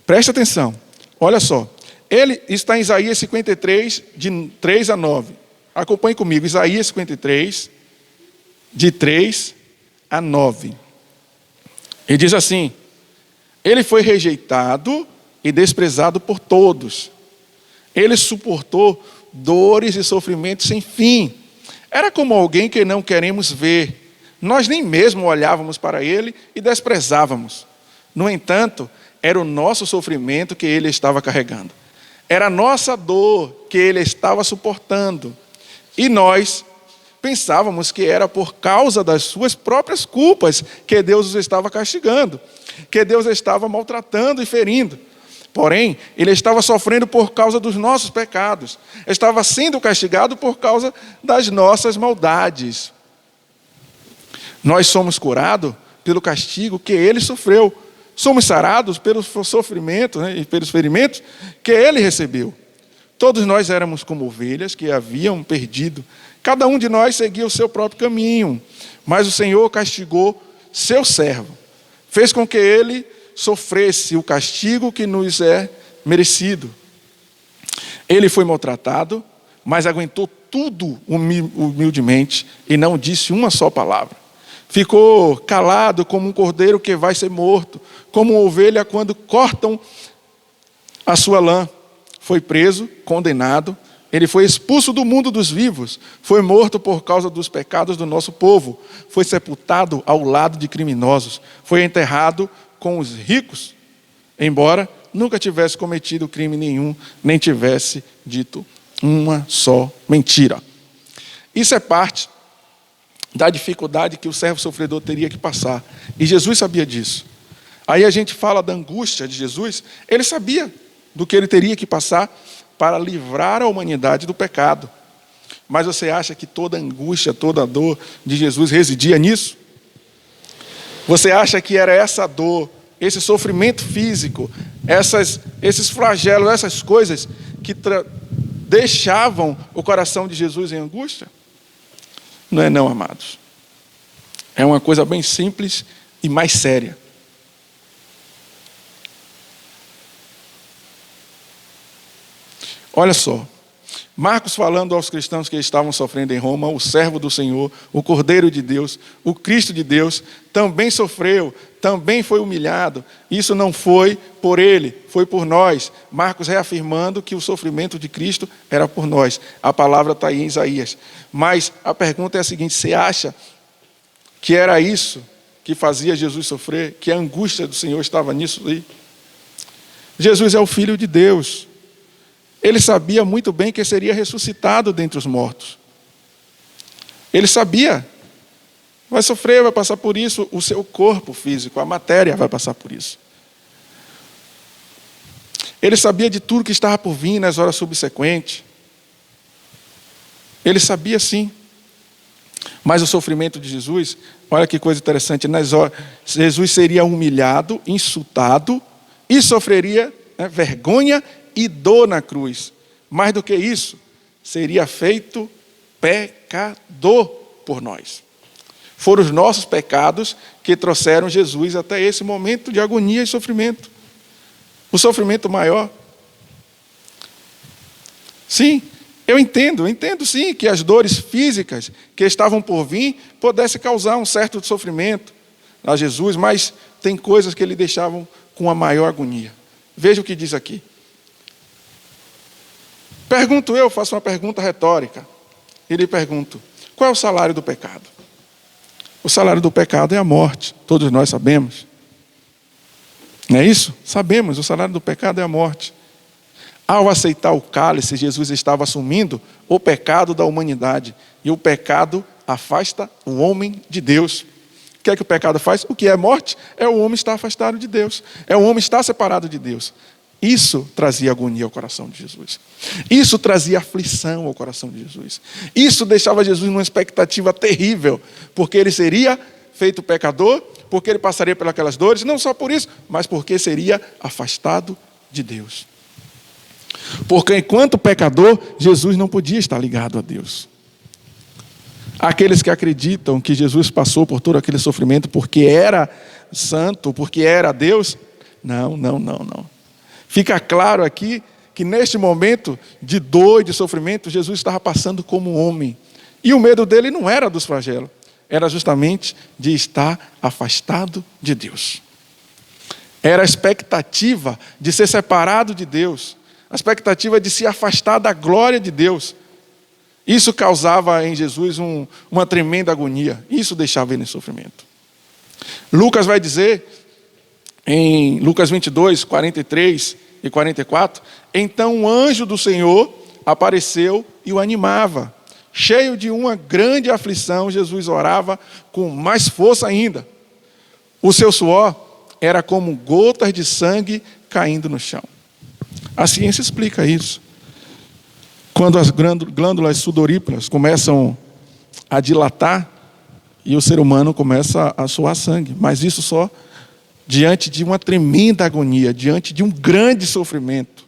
Speaker 1: Presta atenção, olha só. Ele está em Isaías 53, de 3 a 9. Acompanhe comigo, Isaías 53, de 3 a 9. Ele diz assim, ele foi rejeitado e desprezado por todos. Ele suportou dores e sofrimentos sem fim. Era como alguém que não queremos ver, nós nem mesmo olhávamos para ele e desprezávamos. No entanto, era o nosso sofrimento que ele estava carregando. Era a nossa dor que ele estava suportando. E nós pensávamos que era por causa das suas próprias culpas que Deus os estava castigando, que Deus estava maltratando e ferindo. Porém, ele estava sofrendo por causa dos nossos pecados. Estava sendo castigado por causa das nossas maldades. Nós somos curados pelo castigo que ele sofreu. Somos sarados pelo sofrimento, e pelos ferimentos que ele recebeu. Todos nós éramos como ovelhas que haviam perdido. Cada um de nós seguia o seu próprio caminho. Mas o Senhor castigou seu servo. Fez com que ele sofresse o castigo que nos é merecido. Ele foi maltratado, mas aguentou tudo humildemente e não disse uma só palavra. Ficou calado como um cordeiro que vai ser morto, como uma ovelha quando cortam a sua lã. Foi preso, condenado, ele foi expulso do mundo dos vivos, foi morto por causa dos pecados do nosso povo, foi sepultado ao lado de criminosos, foi enterrado com os ricos, embora nunca tivesse cometido crime nenhum, nem tivesse dito uma só mentira. Isso é parte da dificuldade que o servo sofredor teria que passar. E Jesus sabia disso. Aí a gente fala da angústia de Jesus. Ele sabia do que ele teria que passar para livrar a humanidade do pecado. Mas você acha que toda angústia, toda a dor de Jesus residia nisso? Você acha que era essa dor, esse sofrimento físico, esses flagelos, essas coisas que deixavam o coração de Jesus em angústia? Não é não, amados. É uma coisa bem simples e mais séria. Olha só, Marcos falando aos cristãos que estavam sofrendo em Roma, o servo do Senhor, o Cordeiro de Deus, o Cristo de Deus, também sofreu, também foi humilhado. Isso não foi por ele, foi por nós. Marcos reafirmando que o sofrimento de Cristo era por nós. A palavra está aí em Isaías. Mas a pergunta é a seguinte: você acha que era isso que fazia Jesus sofrer? Que a angústia do Senhor estava nisso aí? Jesus é o Filho de Deus. Ele sabia muito bem que seria ressuscitado dentre os mortos. Ele sabia. Vai sofrer, vai passar por isso. O seu corpo físico, a matéria vai passar por isso. Ele sabia de tudo que estava por vir nas horas subsequentes. Ele sabia sim. Mas o sofrimento de Jesus, olha que coisa interessante. Jesus seria humilhado, insultado e sofreria vergonha e dor na cruz. Mais do que isso, seria feito pecador por nós. Foram os nossos pecados que trouxeram Jesus até esse momento de agonia e sofrimento. O sofrimento maior. Sim, eu entendo sim que as dores físicas que estavam por vir pudessem causar um certo sofrimento a Jesus, mas tem coisas que lhe deixavam com a maior agonia. Veja o que diz aqui. Pergunto eu, faço uma pergunta retórica. E lhe pergunto: qual é o salário do pecado? O salário do pecado é a morte. Todos nós sabemos. Não é isso? Sabemos, o salário do pecado é a morte. Ao aceitar o cálice, Jesus estava assumindo o pecado da humanidade. E o pecado afasta o homem de Deus. O que é que o pecado faz? O que é morte? É o homem estar afastado de Deus. É o homem estar separado de Deus. Isso trazia agonia ao coração de Jesus. Isso trazia aflição ao coração de Jesus. Isso deixava Jesus numa expectativa terrível, porque ele seria feito pecador, porque ele passaria pelas dores, não só por isso, mas porque seria afastado de Deus. Porque enquanto pecador, Jesus não podia estar ligado a Deus. Aqueles que acreditam que Jesus passou por todo aquele sofrimento porque era santo, porque era Deus, não. Fica claro aqui que neste momento de dor e de sofrimento, Jesus estava passando como homem. E o medo dele não era dos flagelos, era justamente de estar afastado de Deus. Era a expectativa de ser separado de Deus, a expectativa de se afastar da glória de Deus. Isso causava em Jesus uma tremenda agonia. Isso deixava ele em sofrimento. Lucas vai dizer, em Lucas 22, 43 e 44, então um anjo do Senhor apareceu e o animava. Cheio de uma grande aflição, Jesus orava com mais força ainda. O seu suor era como gotas de sangue caindo no chão. A ciência explica isso. Quando as glândulas sudoríparas começam a dilatar e o ser humano começa a suar sangue. Mas isso só diante de uma tremenda agonia, diante de um grande sofrimento.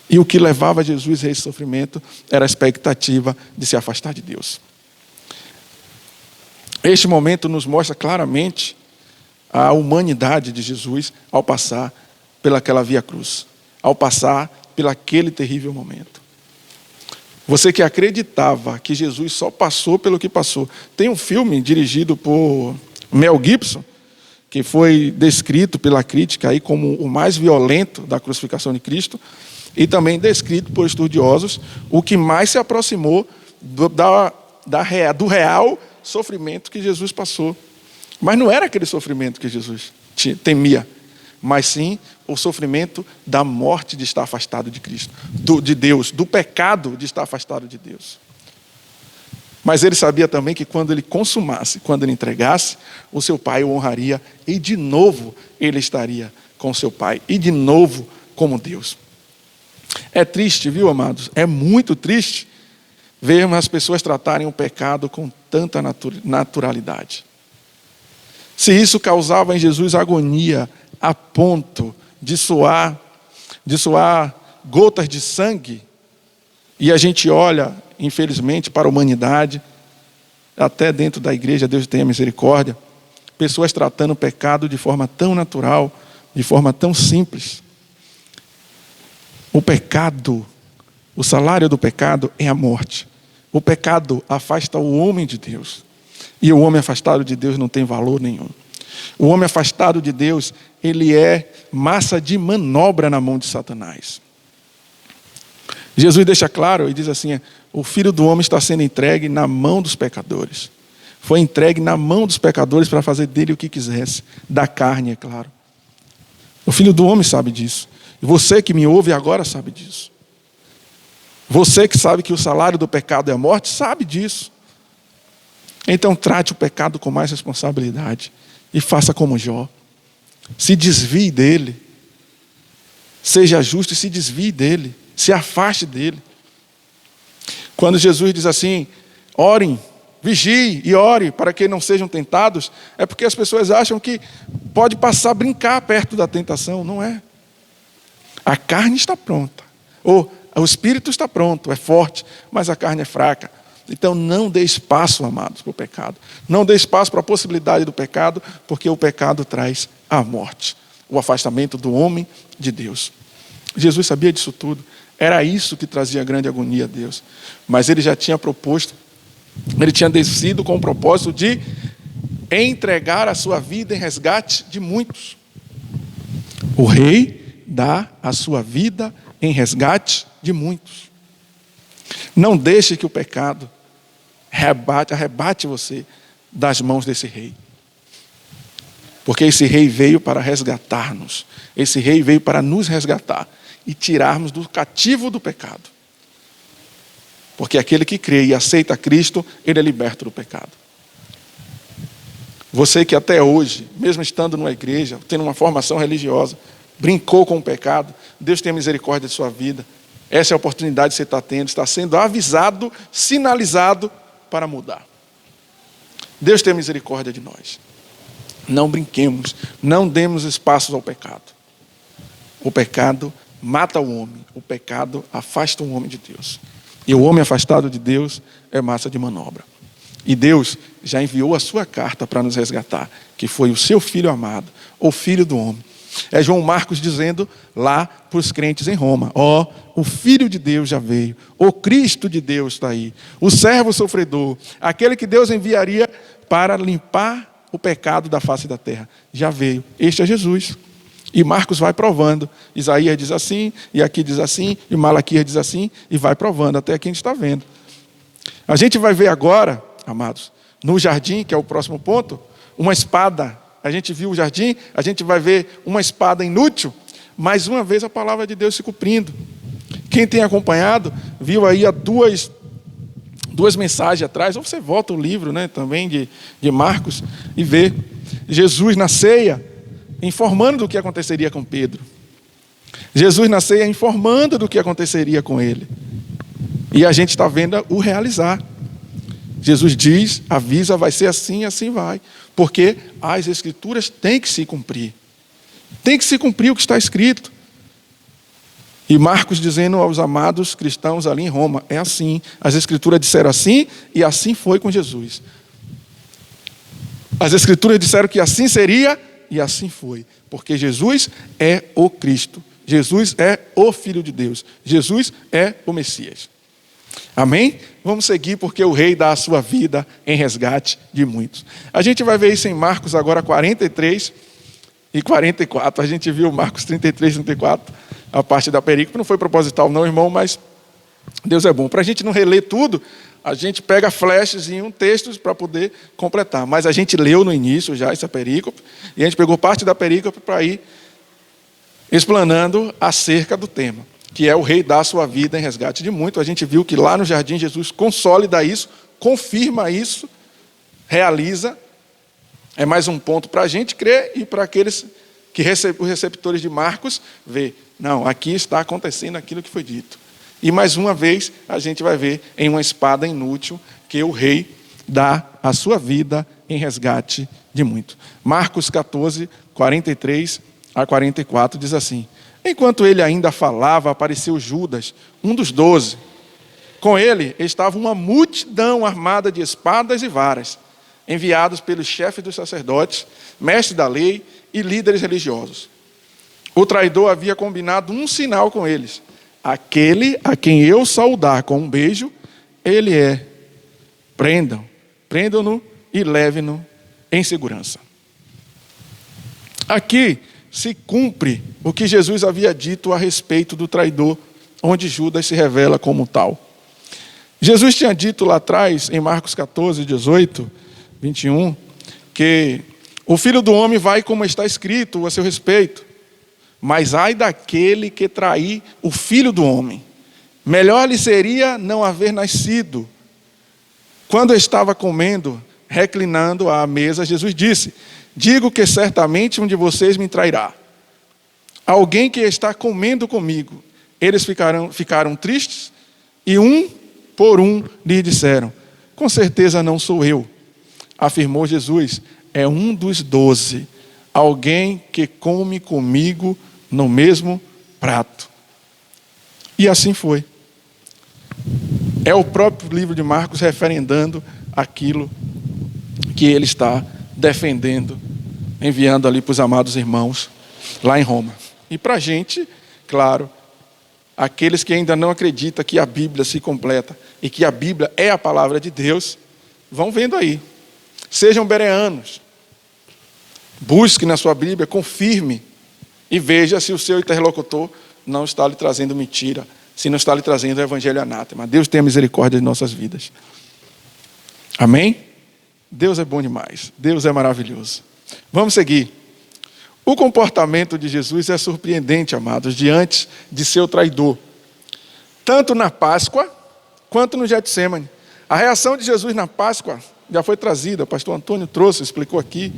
Speaker 1: E o que levava Jesus a esse sofrimento era a expectativa de se afastar de Deus. Este momento nos mostra claramente a humanidade de Jesus ao passar pelaquela via cruz, ao passar pelaquele terrível momento. Você que acreditava que Jesus só passou pelo que passou. Tem um filme dirigido por Mel Gibson, que foi descrito pela crítica aí como o mais violento da crucificação de Cristo, e também descrito por estudiosos o que mais se aproximou do real sofrimento que Jesus passou. Mas não era aquele sofrimento que Jesus temia, mas sim o sofrimento da morte de estar afastado de Cristo, de Deus, do pecado de estar afastado de Deus. Mas ele sabia também que quando ele consumasse, quando ele entregasse, o seu Pai o honraria e de novo ele estaria com seu Pai e de novo como Deus. É triste, viu, amados? É muito triste vermos as pessoas tratarem o pecado com tanta naturalidade. Se isso causava em Jesus agonia a ponto de suar gotas de sangue, e a gente olha, infelizmente, para a humanidade, até dentro da igreja, Deus tenha misericórdia, pessoas tratando o pecado de forma tão natural, de forma tão simples. O pecado, o salário do pecado é a morte. O pecado afasta o homem de Deus. E o homem afastado de Deus não tem valor nenhum. O homem afastado de Deus, ele é massa de manobra na mão de Satanás. Jesus deixa claro e diz assim: o Filho do Homem está sendo entregue na mão dos pecadores. Foi entregue na mão dos pecadores para fazer dele o que quisesse. Da carne, é claro. O Filho do Homem sabe disso. E você que me ouve agora sabe disso. Você que sabe que o salário do pecado é a morte, sabe disso. Então trate o pecado com mais responsabilidade. E faça como Jó. Se desvie dele. Seja justo e se desvie dele. Se afaste dele. Quando Jesus diz assim: orem, vigiem e ore para que não sejam tentados, é porque as pessoas acham que pode passar a brincar perto da tentação. Não é. A carne está pronta. Ou o espírito está pronto, é forte, mas a carne é fraca. Então não dê espaço, amados, para o pecado. Não dê espaço para a possibilidade do pecado, porque o pecado traz a morte, o afastamento do homem de Deus. Jesus sabia disso tudo. Era isso que trazia grande agonia a Deus. Mas ele já tinha proposto, ele tinha descido com o propósito de entregar a sua vida em resgate de muitos. O rei dá a sua vida em resgate de muitos. Não deixe que o pecado arrebate você das mãos desse rei. Porque esse rei veio para resgatar-nos. Esse rei veio para nos resgatar e tirarmos do cativo do pecado. Porque aquele que crê e aceita Cristo, ele é liberto do pecado. Você que até hoje, mesmo estando numa igreja, tendo uma formação religiosa, brincou com o pecado, Deus tem misericórdia de sua vida. Essa é a oportunidade que você está tendo, está sendo avisado, sinalizado para mudar. Deus tem misericórdia de nós. Não brinquemos, não demos espaços ao pecado. O pecado mata o homem, o pecado afasta o homem de Deus. E o homem afastado de Deus é massa de manobra. E Deus já enviou a sua carta para nos resgatar, que foi o seu Filho amado, o Filho do homem. É João Marcos dizendo lá para os crentes em Roma: ó, o Filho de Deus já veio, o Cristo de Deus está aí, o servo sofredor, aquele que Deus enviaria para limpar o pecado da face da terra, já veio. Este é Jesus. E Marcos vai provando. Isaías diz assim, e aqui diz assim, e Malaquias diz assim, e vai provando, até aqui a gente está vendo. A gente vai ver agora, amados, no jardim, que é o próximo ponto, uma espada. A gente viu o jardim, a gente vai ver uma espada inútil. Mais uma vez a palavra de Deus se cumprindo. Quem tem acompanhado, viu aí há duas mensagens atrás, ou você volta o livro, né, também de Marcos, e vê Jesus na ceia, informando do que aconteceria com Pedro. Jesus na ceia informando do que aconteceria com ele. E a gente está vendo o realizar. Jesus diz, avisa, vai ser assim, assim vai. Porque as Escrituras têm que se cumprir. Tem que se cumprir o que está escrito. E Marcos dizendo aos amados cristãos ali em Roma, é assim. As Escrituras disseram assim e assim foi com Jesus. As Escrituras disseram que assim seria e assim foi. Porque Jesus é o Cristo. Jesus é o Filho de Deus. Jesus é o Messias. Amém? Vamos seguir porque o Rei dá a sua vida em resgate de muitos. A gente vai ver isso em Marcos agora 43 e 44. A gente viu Marcos 33 e 34, a parte da perícope. Não foi proposital não, irmão, mas Deus é bom. Para a gente não reler tudo, a gente pega flashes em um texto para poder completar. Mas a gente leu no início já essa perícope, e a gente pegou parte da perícope para ir explanando acerca do tema, que é o Rei dar a sua vida em resgate de muito. A gente viu que lá no jardim Jesus consolida isso, confirma isso, realiza. É mais um ponto para a gente crer e para aqueles que os receptores de Marcos ver. Não, aqui está acontecendo aquilo que foi dito. E mais uma vez a gente vai ver em uma espada inútil que o Rei dá a sua vida em resgate de muito. Marcos 14, 43 a 44 diz assim: enquanto ele ainda falava, apareceu Judas, um dos 12. Com ele estava uma multidão armada de espadas e varas, enviados pelos chefes dos sacerdotes, mestres da lei e líderes religiosos. O traidor havia combinado um sinal com eles: aquele a quem eu saudar com um beijo, ele é. Prendam-no e levem-no em segurança. Aqui se cumpre o que Jesus havia dito a respeito do traidor, onde Judas se revela como tal. Jesus tinha dito lá atrás, em Marcos 14, 18, 21, que o Filho do Homem vai como está escrito a seu respeito, mas ai daquele que trair o Filho do Homem. Melhor lhe seria não haver nascido. Quando estava comendo, reclinando à mesa, Jesus disse: digo que certamente um de vocês me trairá. Alguém que está comendo comigo. Eles ficaram tristes e um por um lhe disseram: com certeza não sou eu. Afirmou Jesus: é um dos 12, alguém que come comigo no mesmo prato. E assim foi. É o próprio livro de Marcos referendando aquilo que ele está defendendo, enviando ali para os amados irmãos lá em Roma. E para a gente, claro, aqueles que ainda não acreditam que a Bíblia se completa e que a Bíblia é a palavra de Deus, vão vendo aí. Sejam bereanos. Busque na sua Bíblia, confirme e veja se o seu interlocutor não está lhe trazendo mentira, se não está lhe trazendo o evangelho anátema. Deus tenha misericórdia de nossas vidas. Amém? Deus é bom demais. Deus é maravilhoso. Vamos seguir. O comportamento de Jesus é surpreendente, amados, diante de seu traidor. Tanto na Páscoa, quanto no Getsêmani. A reação de Jesus na Páscoa já foi trazida, o pastor Antônio trouxe, explicou aqui.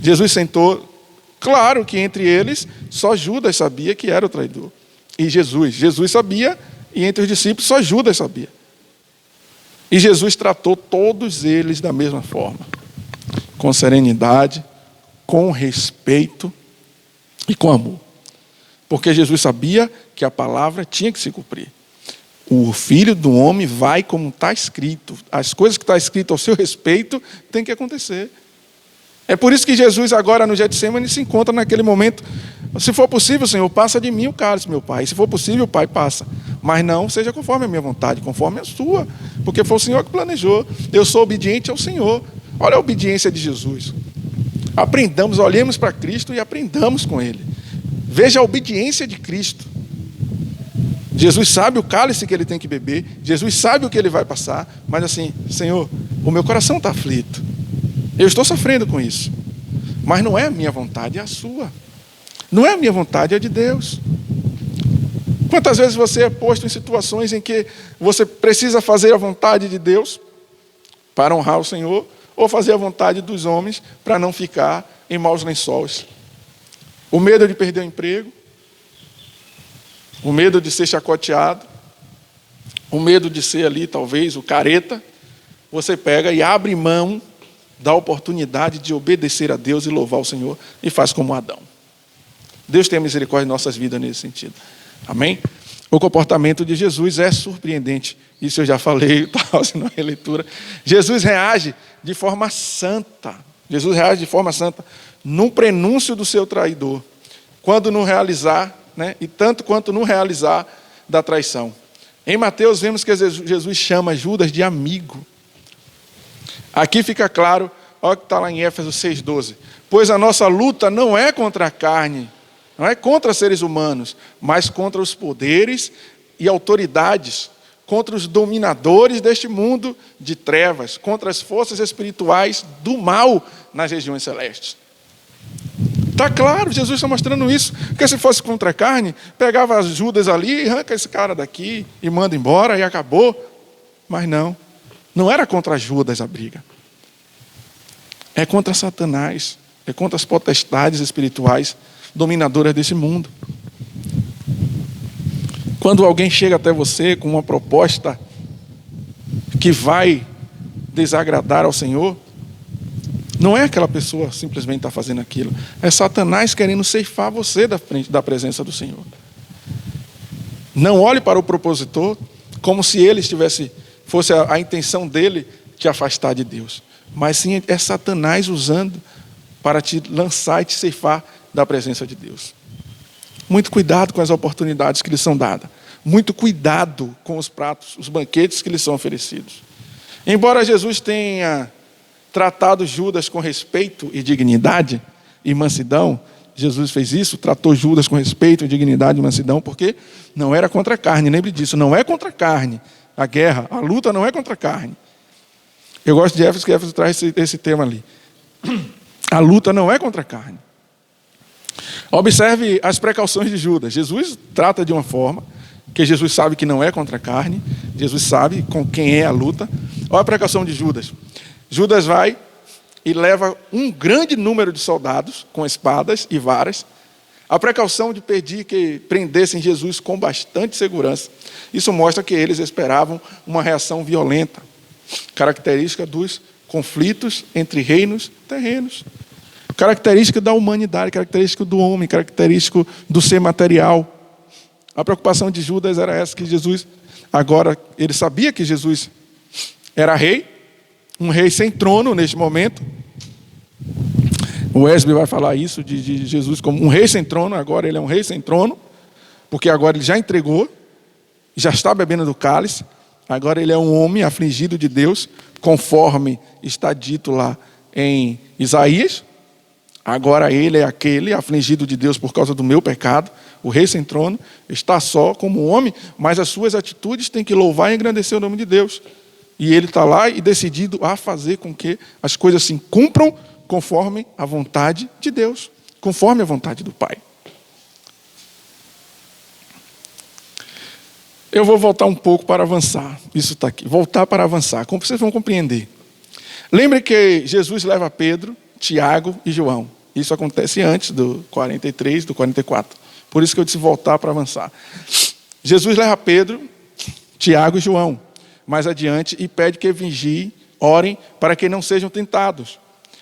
Speaker 1: Jesus sentou, claro que entre eles, só Judas sabia que era o traidor. E Jesus sabia, e entre os discípulos só Judas sabia. E Jesus tratou todos eles da mesma forma, com serenidade, com respeito e com amor. Porque Jesus sabia que a palavra tinha que se cumprir. O Filho do Homem vai como está escrito. As coisas que está escrito ao seu respeito tem que acontecer. É por isso que Jesus agora no Getsêmani se encontra naquele momento: se for possível, Senhor, passa de mim o cálice, meu Pai. Se for possível, Pai, passa. Mas não seja conforme a minha vontade, conforme a sua. Porque foi o Senhor que planejou. Eu sou obediente ao Senhor. Olha a obediência de Jesus. Aprendamos, olhemos para Cristo e aprendamos com Ele. Veja a obediência de Cristo. Jesus sabe o cálice que ele tem que beber, Jesus sabe o que ele vai passar, mas assim, Senhor, o meu coração está aflito, eu estou sofrendo com isso, mas não é a minha vontade, é a sua. Não é a minha vontade, é de Deus. Quantas vezes você é posto em situações em que você precisa fazer a vontade de Deus para honrar o Senhor, ou fazer a vontade dos homens para não ficar em maus lençóis? O medo de perder o emprego, o medo de ser chacoteado, o medo de ser ali talvez o careta, você pega e abre mão da oportunidade de obedecer a Deus e louvar o Senhor e faz como Adão. Deus tenha misericórdia de nossas vidas nesse sentido. Amém? O comportamento de Jesus é surpreendente. Isso eu já falei, tal, se não é leitura. Jesus reage de forma santa. Jesus reage de forma santa no prenúncio do seu traidor. Quando não realizar, né, e tanto quanto não realizar da traição. Em Mateus vemos que Jesus chama Judas de amigo. Aqui fica claro, olha o que está lá em Éfesos 6,12. Pois a nossa luta não é contra a carne, não é contra seres humanos, mas contra os poderes e autoridades, contra os dominadores deste mundo de trevas, contra as forças espirituais do mal nas regiões celestes. Está claro, Jesus está mostrando isso. Porque se fosse contra a carne, pegava as Judas ali e arranca esse cara daqui e manda embora e acabou. Mas não, não era contra Judas a briga. É contra Satanás, é contra as potestades espirituais dominadoras desse mundo. Quando alguém chega até você com uma proposta que vai desagradar ao Senhor, não é aquela pessoa simplesmente está fazendo aquilo. É Satanás querendo ceifar você da presença do Senhor. Não olhe para o propositor como se ele fosse a intenção dele te afastar de Deus. Mas sim, é Satanás usando para te lançar e te ceifar da presença de Deus. Muito cuidado com as oportunidades que lhe são dadas. Muito cuidado com os pratos, os banquetes que lhe são oferecidos. Embora Jesus tenha tratado Judas com respeito e dignidade e mansidão, Jesus fez isso, tratou Judas com respeito, dignidade e mansidão, porque não era contra a carne, lembre disso, não é contra a carne. A guerra, a luta não é contra a carne. Eu gosto de Éfeso, que Éfeso traz esse tema ali. A luta não é contra a carne. Observe as precauções de Judas. Jesus trata de uma forma, que Jesus sabe que não é contra a carne, Jesus sabe com quem é a luta. Olha a precaução de Judas. Judas vai e leva um grande número de soldados com espadas e varas. A precaução de pedir que prendessem Jesus com bastante segurança. Isso mostra que eles esperavam uma reação violenta, característica dos conflitos entre reinos terrenos, característica da humanidade, característica do homem, característico do ser material. A preocupação de Judas era essa, que Jesus, agora, ele sabia que Jesus era rei, um rei sem trono neste momento. O Wesley vai falar isso de Jesus como um rei sem trono. Agora ele é um rei sem trono, porque agora ele já entregou, já está bebendo do cálice. Agora ele é um homem afligido de Deus, conforme está dito lá em Isaías. Agora ele é aquele afligido de Deus por causa do meu pecado. O rei sem trono está só como homem, mas as suas atitudes têm que louvar e engrandecer o nome de Deus. E ele está lá e decidido a fazer com que as coisas se cumpram conforme a vontade de Deus, conforme a vontade do Pai. Eu vou voltar um pouco para avançar. Isso está aqui. Voltar para avançar. Como vocês vão compreender? Lembre que Jesus leva Pedro, Tiago e João. Isso acontece antes do 43, do 44. Por isso que eu disse voltar para avançar. Jesus leva Pedro, Tiago e João mais adiante e pede que vigiem, orem para que não sejam tentados.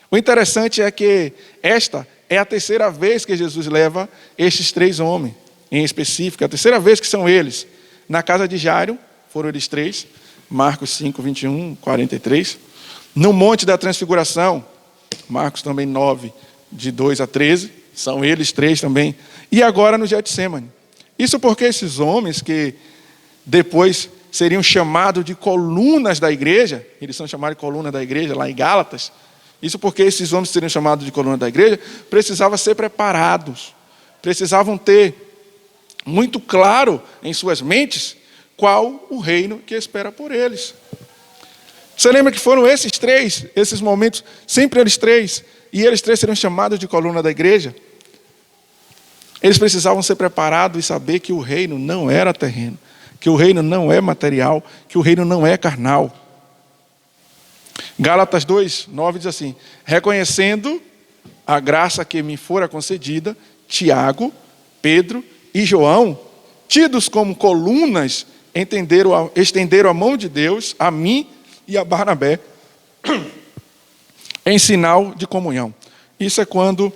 Speaker 1: O interessante é que esta é a terceira vez que Jesus leva estes três homens, em específico, a terceira vez que são eles. Na casa de Jairo, foram eles três, Marcos 5, 21, 43. No Monte da Transfiguração, Marcos também 9, de 2 a 13, são eles três também. E agora no Getsêmani. Isso porque esses homens que depois seriam chamados de colunas da igreja, eles são chamados de coluna da igreja lá em Gálatas. Isso porque esses homens seriam chamados de coluna da igreja, precisavam ser preparados, precisavam ter muito claro em suas mentes qual o reino que espera por eles. Você lembra que foram esses momentos, sempre eles três, e eles três seriam chamados de coluna da igreja? Eles precisavam ser preparados e saber que o reino não era terreno, que o reino não é material, que o reino não é carnal. Gálatas 2:9 diz assim: reconhecendo a graça que me fora concedida, Tiago, Pedro e João, tidos como colunas, estenderam a mão de Deus a mim e a Barnabé em sinal de comunhão. Isso é quando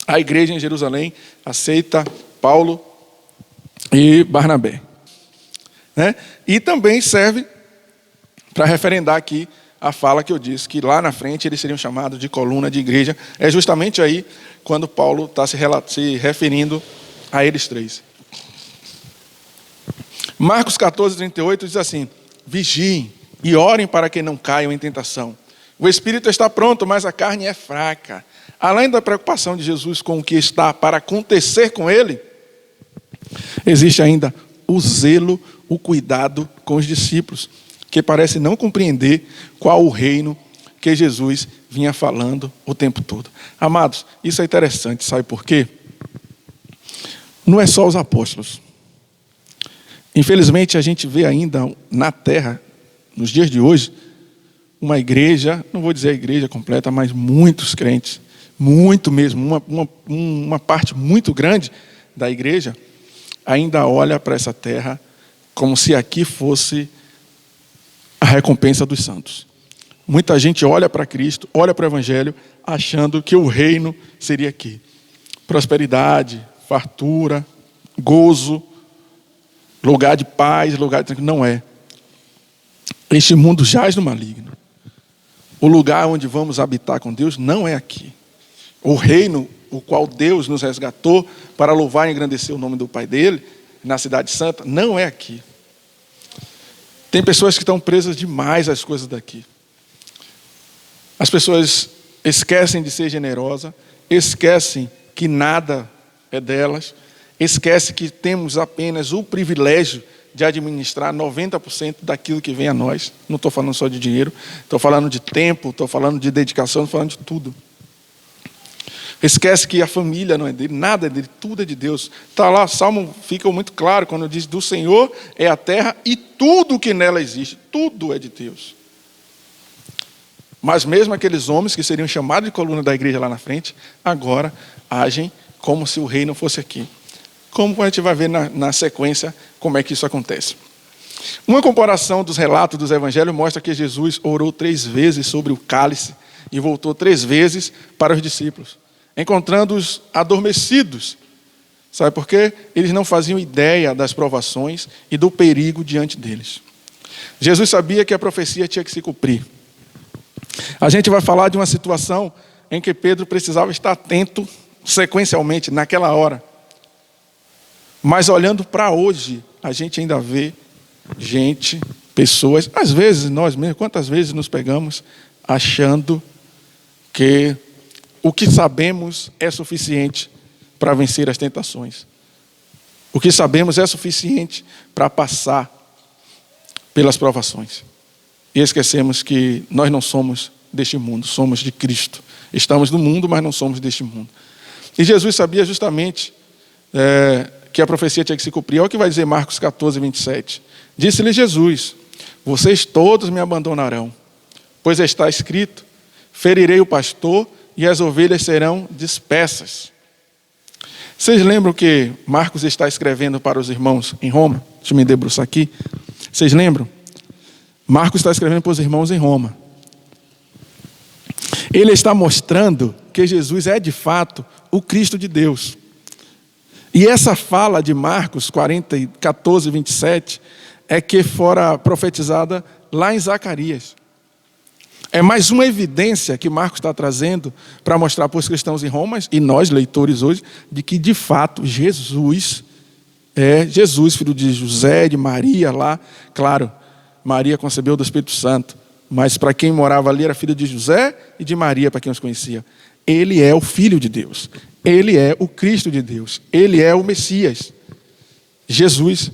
Speaker 1: a igreja em Jerusalém aceita Paulo e Barnabé, né? E também serve para referendar aqui a fala que eu disse, que lá na frente eles seriam chamados de coluna de igreja. É justamente aí quando Paulo está se referindo a eles três. Marcos 14:38 diz assim: vigiem e orem para que não caiam em tentação. O espírito está pronto, mas a carne é fraca. Além da preocupação de Jesus com o que está para acontecer com ele, existe ainda o zelo, o cuidado com os discípulos, que parece não compreender qual o reino que Jesus vinha falando o tempo todo. Amados, isso é interessante, sabe por quê? Não é só os apóstolos. Infelizmente, a gente vê ainda na terra, nos dias de hoje, uma igreja, não vou dizer a igreja completa, mas muitos crentes, muito mesmo, uma parte muito grande da igreja, ainda olha para essa terra como se aqui fosse a recompensa dos santos. Muita gente olha para Cristo, olha para o Evangelho, achando que o reino seria aqui. Prosperidade, fartura, gozo, lugar de paz, lugar de tranquilidade. Não é. Este mundo jaz no maligno. O lugar onde vamos habitar com Deus não é aqui. O reino, o qual Deus nos resgatou para louvar e engrandecer o nome do Pai dele, na cidade santa, não é aqui. Tem pessoas que estão presas demais às coisas daqui. As pessoas esquecem de ser generosas, esquecem que nada é delas, esquecem que temos apenas o privilégio de administrar 90% daquilo que vem a nós. Não estou falando só de dinheiro, estou falando de tempo, estou falando de dedicação, estou falando de tudo. Esquece que a família não é dele, nada é dele, tudo é de Deus. Está lá, o Salmo fica muito claro quando diz: do Senhor é a terra e tudo que nela existe, tudo é de Deus. Mas mesmo aqueles homens que seriam chamados de coluna da igreja lá na frente, agora agem como se o reino fosse aqui. Como a gente vai ver na sequência como é que isso acontece. Uma comparação dos relatos dos evangelhos mostra que Jesus orou 3 vezes sobre o cálice e voltou 3 vezes para os discípulos, encontrando-os adormecidos. Sabe por quê? Eles não faziam ideia das provações e do perigo diante deles. Jesus sabia que a profecia tinha que se cumprir. A gente vai falar de uma situação em que Pedro precisava estar atento sequencialmente naquela hora. Mas olhando para hoje, a gente ainda vê gente, pessoas, às vezes nós mesmos, quantas vezes nos pegamos achando que o que sabemos é suficiente para vencer as tentações. O que sabemos é suficiente para passar pelas provações. E esquecemos que nós não somos deste mundo, somos de Cristo. Estamos no mundo, mas não somos deste mundo. E Jesus sabia justamente que a profecia tinha que se cumprir. Olha o que vai dizer Marcos 14:27. Disse-lhe Jesus: vocês todos me abandonarão, pois está escrito: ferirei o pastor e as ovelhas serão dispersas. Vocês lembram que Marcos está escrevendo para os irmãos em Roma? Deixa eu me debruçar aqui. Vocês lembram? Marcos está escrevendo para os irmãos em Roma. Ele está mostrando que Jesus é de fato o Cristo de Deus. E essa fala de Marcos 14:27 é que fora profetizada lá em Zacarias. É mais uma evidência que Marcos está trazendo para mostrar para os cristãos em Roma e nós, leitores hoje, de que de fato Jesus é Jesus, filho de José, de Maria lá. Claro, Maria concebeu do Espírito Santo, mas para quem morava ali era filho de José e de Maria, para quem os conhecia. Ele é o Filho de Deus. Ele é o Cristo de Deus. Ele é o Messias. Jesus,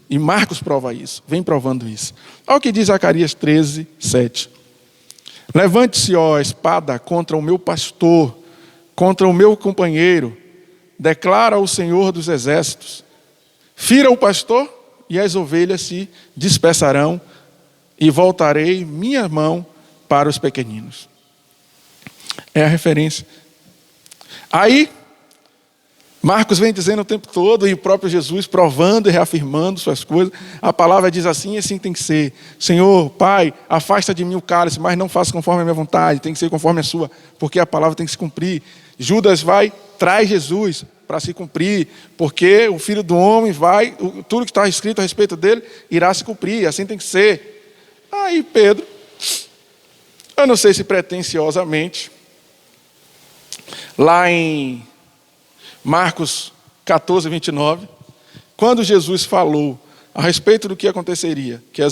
Speaker 1: e Marcos prova isso, vem provando isso. Olha o que diz Zacarias 13, 7. Levante-se, ó espada, contra o meu pastor, contra o meu companheiro, declara o Senhor dos exércitos. Fira o pastor e as ovelhas se dispersarão, e voltarei minha mão para os pequeninos. É a referência. Aí, Marcos vem dizendo o tempo todo, e o próprio Jesus provando e reafirmando suas coisas. A palavra diz assim, e assim tem que ser. Senhor, Pai, afasta de mim o cálice, mas não faça conforme a minha vontade, tem que ser conforme a sua, porque a palavra tem que se cumprir. Judas vai, traz Jesus para se cumprir, porque o Filho do Homem vai, tudo que está escrito a respeito dele, irá se cumprir, assim tem que ser. Aí Pedro, eu não sei se pretensiosamente, lá em Marcos 14, 29, quando Jesus falou a respeito do que aconteceria, que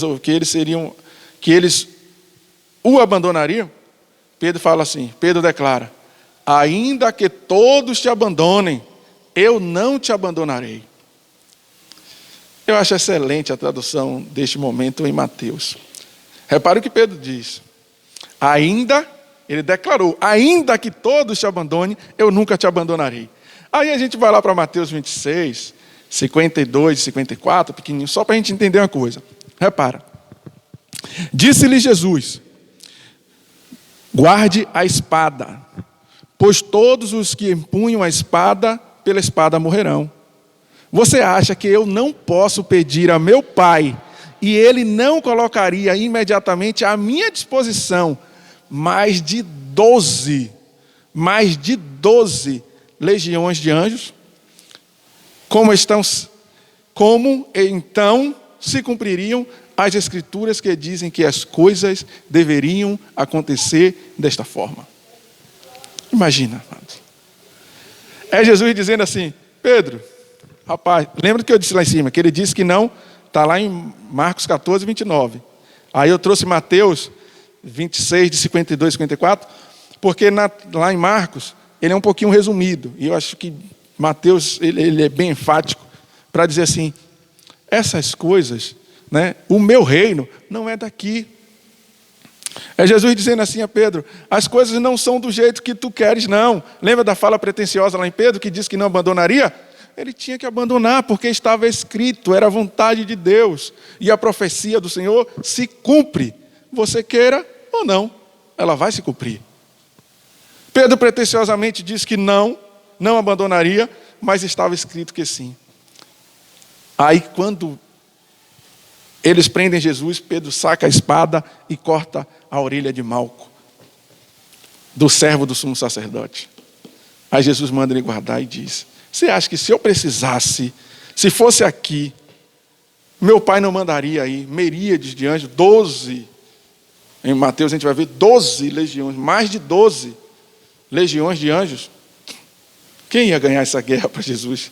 Speaker 1: eles o abandonariam, Pedro fala assim, Pedro declara, ainda que todos te abandonem, eu não te abandonarei. Eu acho excelente a tradução deste momento em Mateus. Repare o que Pedro diz. Ele declarou, ainda que todos te abandonem, eu nunca te abandonarei. Aí a gente vai lá para Mateus 26, 52 e 54, pequenininho, só para a gente entender uma coisa. Repara. Disse-lhe Jesus, guarde a espada, pois todos os que empunham a espada, pela espada morrerão. Você acha que eu não posso pedir a meu Pai, e Ele não colocaria imediatamente à minha disposição mais de 12 legiões de anjos? Como então se cumpririam as escrituras que dizem que as coisas deveriam acontecer desta forma? Imagina, amados. É Jesus dizendo assim, Pedro, rapaz, lembra que eu disse lá em cima, que ele disse que não, está lá em Marcos 14, 29. Aí eu trouxe Mateus 26, de 52 e 54, porque lá em Marcos, ele é um pouquinho resumido, e eu acho que Mateus, ele é bem enfático, para dizer assim, essas coisas, né, o meu reino não é daqui. É Jesus dizendo assim a Pedro, as coisas não são do jeito que tu queres, não. Lembra da fala pretensiosa lá em Pedro, que disse que não abandonaria? Ele tinha que abandonar, porque estava escrito, era a vontade de Deus, e a profecia do Senhor se cumpre, você queira ou não, ela vai se cumprir. Pedro pretensiosamente disse que não abandonaria, mas estava escrito que sim. Aí quando eles prendem Jesus, Pedro saca a espada e corta a orelha de Malco, do servo do sumo sacerdote. Aí Jesus manda ele guardar e diz, você acha que se eu precisasse, se fosse aqui, meu pai não mandaria aí miríades de anjos, 12, em Mateus a gente vai ver 12 legiões, mais de 12 legiões de anjos? Quem ia ganhar essa guerra para Jesus?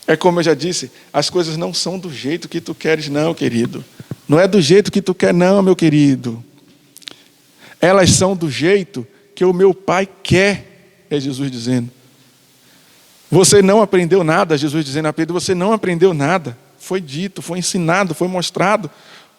Speaker 1: É como eu já disse, as coisas não são do jeito que tu queres não, querido. Não é do jeito que tu quer não, meu querido. Elas são do jeito que o meu Pai quer, é Jesus dizendo. Você não aprendeu nada, Jesus dizendo a Pedro, você não aprendeu nada. Foi dito, foi ensinado, foi mostrado.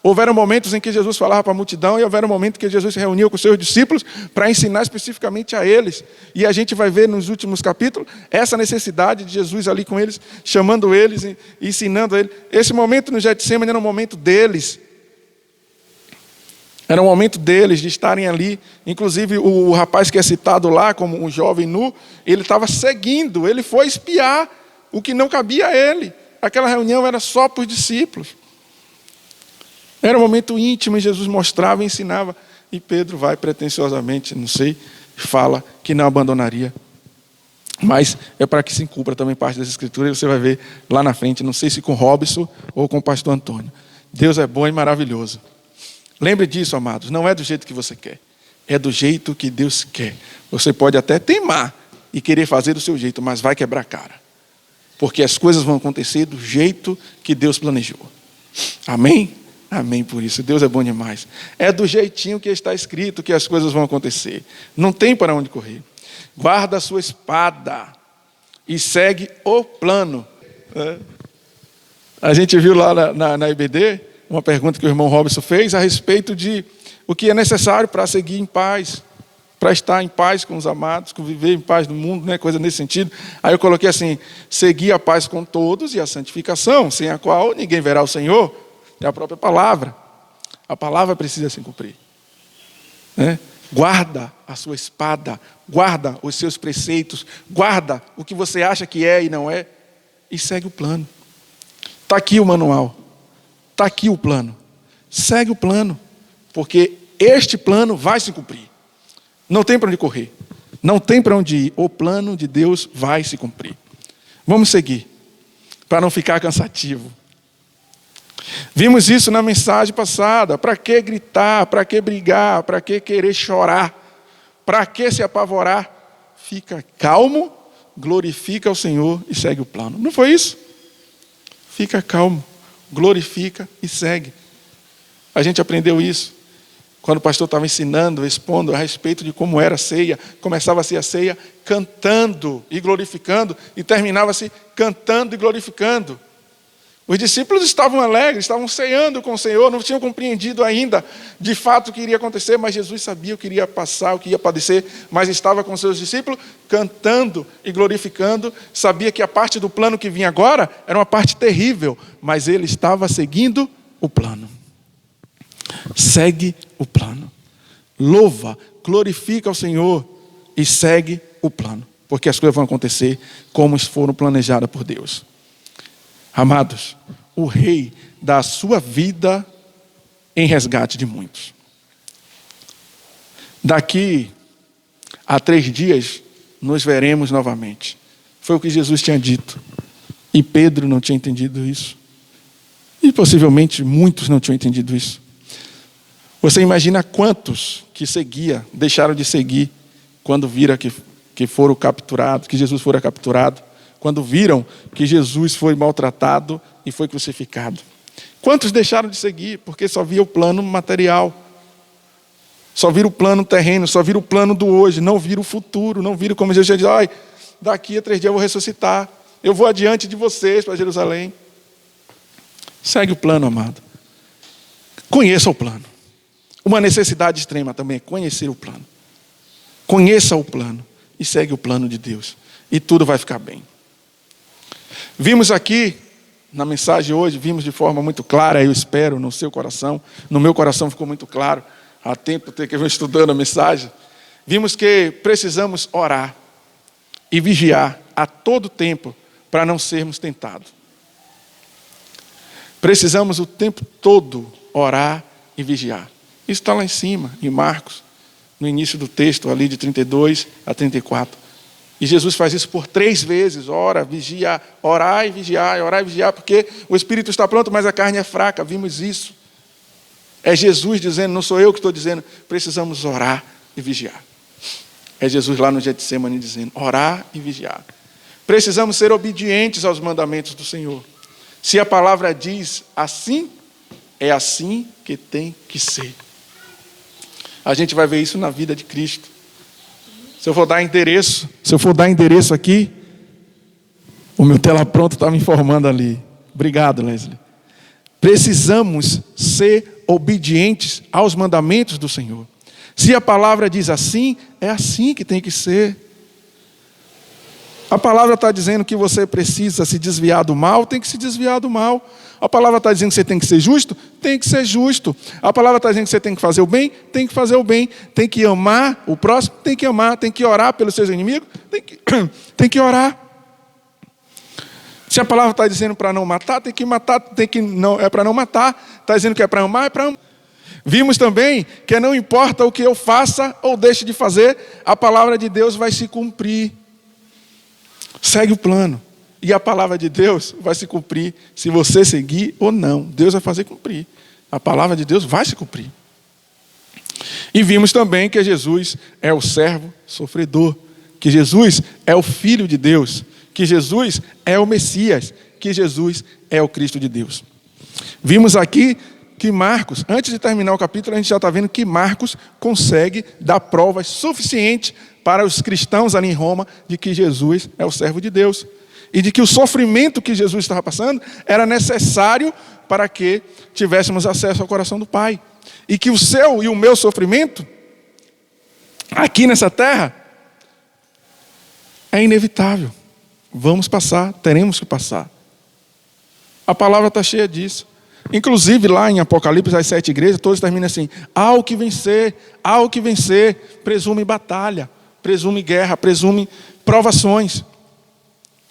Speaker 1: Houveram momentos em que Jesus falava para a multidão e houveram momentos em que Jesus se reuniu com os seus discípulos para ensinar especificamente a eles. E a gente vai ver nos últimos capítulos essa necessidade de Jesus ali com eles, chamando eles e ensinando eles. Esse momento no Getsemane era um momento deles. Era um momento deles de estarem ali. Inclusive o rapaz que é citado lá como um jovem nu, ele estava seguindo, ele foi espiar o que não cabia a ele. Aquela reunião era só para os discípulos. Era um momento íntimo e Jesus mostrava e ensinava. E Pedro vai pretensiosamente, não sei, fala que não abandonaria. Mas é para que se cumpra também parte das escrituras. Você vai ver lá na frente, não sei se com Robson ou com o pastor Antônio. Deus é bom e maravilhoso. Lembre disso, amados, não é do jeito que você quer. É do jeito que Deus quer. Você pode até teimar e querer fazer do seu jeito, mas vai quebrar a cara. Porque as coisas vão acontecer do jeito que Deus planejou. Amém? Amém por isso. Deus é bom demais. É do jeitinho que está escrito que as coisas vão acontecer. Não tem para onde correr. Guarda a sua espada e segue o plano. A gente viu lá na IBD uma pergunta que o irmão Robson fez a respeito de o que é necessário para seguir em paz, para estar em paz com os amados, viver em paz no mundo, né? Coisa nesse sentido. Aí eu coloquei assim: seguir a paz com todos e a santificação, sem a qual ninguém verá o Senhor. É a própria palavra. A palavra precisa se cumprir, né? Guarda a sua espada, guarda os seus preceitos, guarda o que você acha que é e não é, e segue o plano. Está aqui o manual, está aqui o plano. Segue o plano, porque este plano vai se cumprir. Não tem para onde correr, não tem para onde ir. O plano de Deus vai se cumprir. Vamos seguir, para não ficar cansativo. Vimos isso na mensagem passada. Para que gritar? Para que brigar? Para que querer chorar? Para que se apavorar? Fica calmo, glorifica o Senhor e segue o plano. Não foi isso? Fica calmo, glorifica e segue. A gente aprendeu isso quando o pastor estava ensinando, expondo a respeito de como era a ceia. Começava-se a ceia cantando e glorificando, e terminava-se cantando e glorificando. Os discípulos estavam alegres, estavam ceando com o Senhor, não tinham compreendido ainda de fato o que iria acontecer, mas Jesus sabia o que iria passar, o que ia padecer, mas estava com seus discípulos cantando e glorificando. Sabia que a parte do plano que vinha agora era uma parte terrível, mas ele estava seguindo o plano. Segue o plano. Louva, glorifica o Senhor e segue o plano, porque as coisas vão acontecer como foram planejadas por Deus. Amados, o Rei dá a sua vida em resgate de muitos. Daqui a 3 dias nos veremos novamente. Foi o que Jesus tinha dito. E Pedro não tinha entendido isso. E possivelmente muitos não tinham entendido isso. Você imagina quantos que deixaram de seguir quando viram que foram capturados, que Jesus fora capturado. Quando viram que Jesus foi maltratado e foi crucificado. Quantos deixaram de seguir porque só via o plano material, só viram o plano terreno, só viram o plano do hoje, não viram o futuro, não viram como Jesus diz: daqui a 3 dias eu vou ressuscitar, eu vou adiante de vocês para Jerusalém. Segue o plano, amado. Conheça o plano. Uma necessidade extrema também é conhecer o plano. Conheça o plano e segue o plano de Deus, e tudo vai ficar bem. Vimos aqui, na mensagem hoje, vimos de forma muito clara, eu espero, no seu coração, no meu coração ficou muito claro, há tempo que eu venho estudando a mensagem. Vimos que precisamos orar e vigiar a todo tempo para não sermos tentados. Precisamos o tempo todo orar e vigiar. Isso está lá em cima, em Marcos, no início do texto, ali de 32 a 34. E Jesus faz isso por 3 vezes. Ora, vigia, orar e vigiar, porque o espírito está pronto, mas a carne é fraca. Vimos isso. É Jesus dizendo, não sou eu que estou dizendo, precisamos orar e vigiar. É Jesus lá no Getsemane dizendo, orar e vigiar. Precisamos ser obedientes aos mandamentos do Senhor. Se a palavra diz assim, é assim que tem que ser. A gente vai ver isso na vida de Cristo. Se eu for dar endereço aqui, o meu telapronto está me informando ali. Obrigado, Leslie. Precisamos ser obedientes aos mandamentos do Senhor. Se a palavra diz assim, é assim que tem que ser. A palavra está dizendo que você precisa se desviar do mal, tem que se desviar do mal. A palavra está dizendo que você tem que ser justo, tem que ser justo. A palavra está dizendo que você tem que fazer o bem, tem que fazer o bem. Tem que amar o próximo, tem que amar. Tem que orar pelos seus inimigos, tem que orar. Se a palavra está dizendo para não matar, tem que matar. É para não matar. Está dizendo que é para amar, é para amar. Vimos também que não importa o que eu faça ou deixe de fazer, a palavra de Deus vai se cumprir. Segue o plano. E a palavra de Deus vai se cumprir se você seguir ou não. Deus vai fazer cumprir. A palavra de Deus vai se cumprir. E vimos também que Jesus é o servo sofredor. Que Jesus é o Filho de Deus. Que Jesus é o Messias. Que Jesus é o Cristo de Deus. Vimos aqui que Marcos, antes de terminar o capítulo, a gente já está vendo que Marcos consegue dar provas suficientes para os cristãos ali em Roma de que Jesus é o servo de Deus. e de que o sofrimento que Jesus estava passando era necessário para que tivéssemos acesso ao coração do Pai. E que o seu e o meu sofrimento, aqui nessa terra, é inevitável. Vamos passar, teremos que passar. A palavra está cheia disso. Inclusive lá em Apocalipse, as 7 igrejas, todos terminam assim: ao que vencer, presume batalha, presume guerra, presume provações.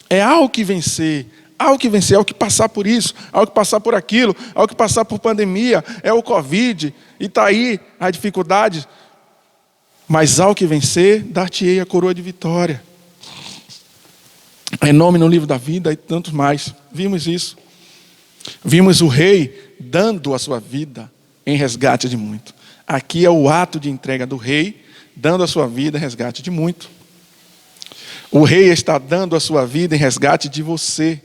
Speaker 1: É ao que vencer, ao que passar por isso, ao que passar por aquilo, ao que passar por pandemia, é o Covid, e está aí as dificuldades. Mas ao que vencer, dar-te-ei a coroa de vitória. É nome no livro da vida e tantos mais. Vimos isso. Vimos o rei dando a sua vida em resgate de muito. Aqui é o ato de entrega do rei, dando a sua vida em resgate de muito. O rei está dando a sua vida em resgate de você,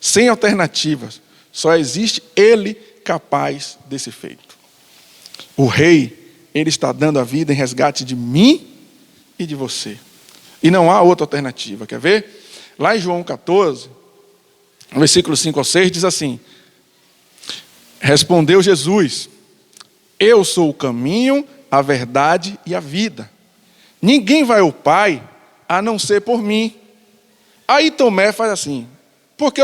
Speaker 1: sem alternativas. Só existe ele capaz desse feito. O rei, ele está dando a vida em resgate de mim e de você. E não há outra alternativa. Quer ver? Lá em João 14, no versículo 5 ao 6, diz assim: respondeu Jesus: eu sou o caminho, a verdade e a vida. Ninguém vai ao Pai a não ser por mim. Aí Tomé faz assim. Porque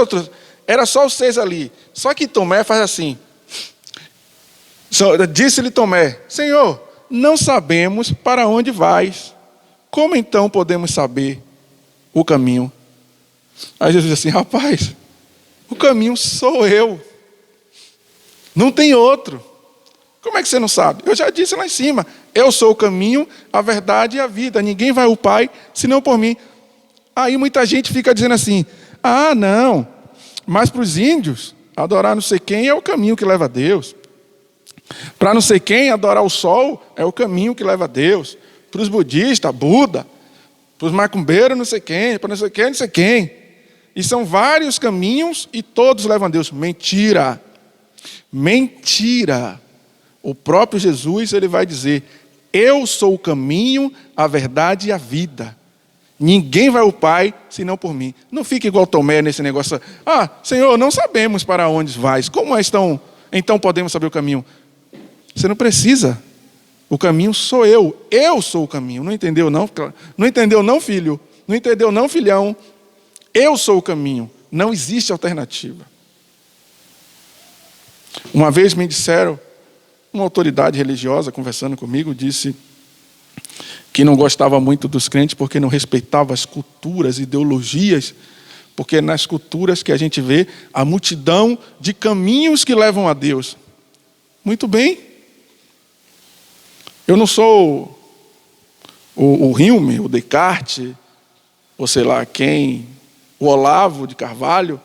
Speaker 1: era só os 6 ali. Só que Tomé faz assim. Disse-lhe Tomé: Senhor, não sabemos para onde vais. Como então podemos saber o caminho? Aí Jesus diz assim: rapaz, o caminho sou eu. Não tem outro. Como é que você não sabe? Eu já disse lá em cima: eu sou o caminho, a verdade e a vida. Ninguém vai ao Pai senão por mim. Aí muita gente fica dizendo assim: ah, não, mas para os índios, adorar não sei quem é o caminho que leva a Deus. Para não sei quem, adorar o sol é o caminho que leva a Deus. Para os budistas, Buda. Para os macumbeiros, não sei quem. Para não sei quem, não sei quem. E são vários caminhos e todos levam a Deus. Mentira. Mentira. O próprio Jesus, ele vai dizer: eu sou o caminho, a verdade e a vida. Ninguém vai ao Pai senão por mim. Não fique igual Tomé nesse negócio. Ah, Senhor, não sabemos para onde vais. Como então podemos saber o caminho? Você não precisa. O caminho sou eu. Eu sou o caminho. Não entendeu não? Não entendeu não, filho? Não entendeu não, filhão? Eu sou o caminho. Não existe alternativa. Uma vez me disseram, uma autoridade religiosa conversando comigo, disse que não gostava muito dos crentes porque não respeitava as culturas, ideologias, porque nas culturas que a gente vê a multidão de caminhos que levam a Deus. Muito bem. Eu não sou o Hume, o Descartes, ou sei lá quem, o Olavo de Carvalho,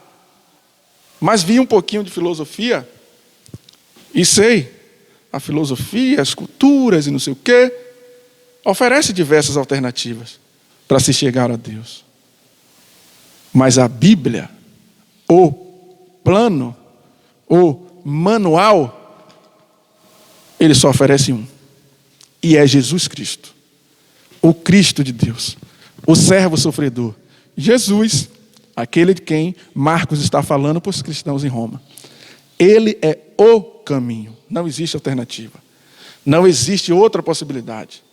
Speaker 1: mas vi um pouquinho de filosofia e sei, a filosofia, as culturas e não sei o quê, oferece diversas alternativas para se chegar a Deus. Mas a Bíblia, o plano, o manual, ele só oferece um. E é Jesus Cristo. O Cristo de Deus. O servo sofredor. Jesus, aquele de quem Marcos está falando para os cristãos em Roma. Ele é o caminho. Não existe alternativa. Não existe outra possibilidade.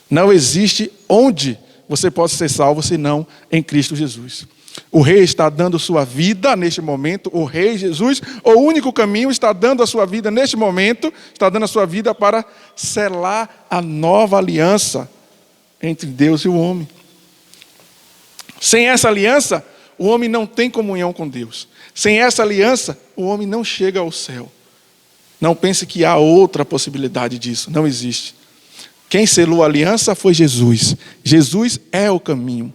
Speaker 1: Não existe onde você possa ser salvo senão em Cristo Jesus. O rei está dando sua vida neste momento. O rei Jesus, o único caminho, está dando a sua vida neste momento. Está dando a sua vida para selar a nova aliança entre Deus e o homem. Sem essa aliança, o homem não tem comunhão com Deus. Sem essa aliança, o homem não chega ao céu. Não pense que há outra possibilidade disso. Não existe. Quem selou a aliança foi Jesus. Jesus é o caminho.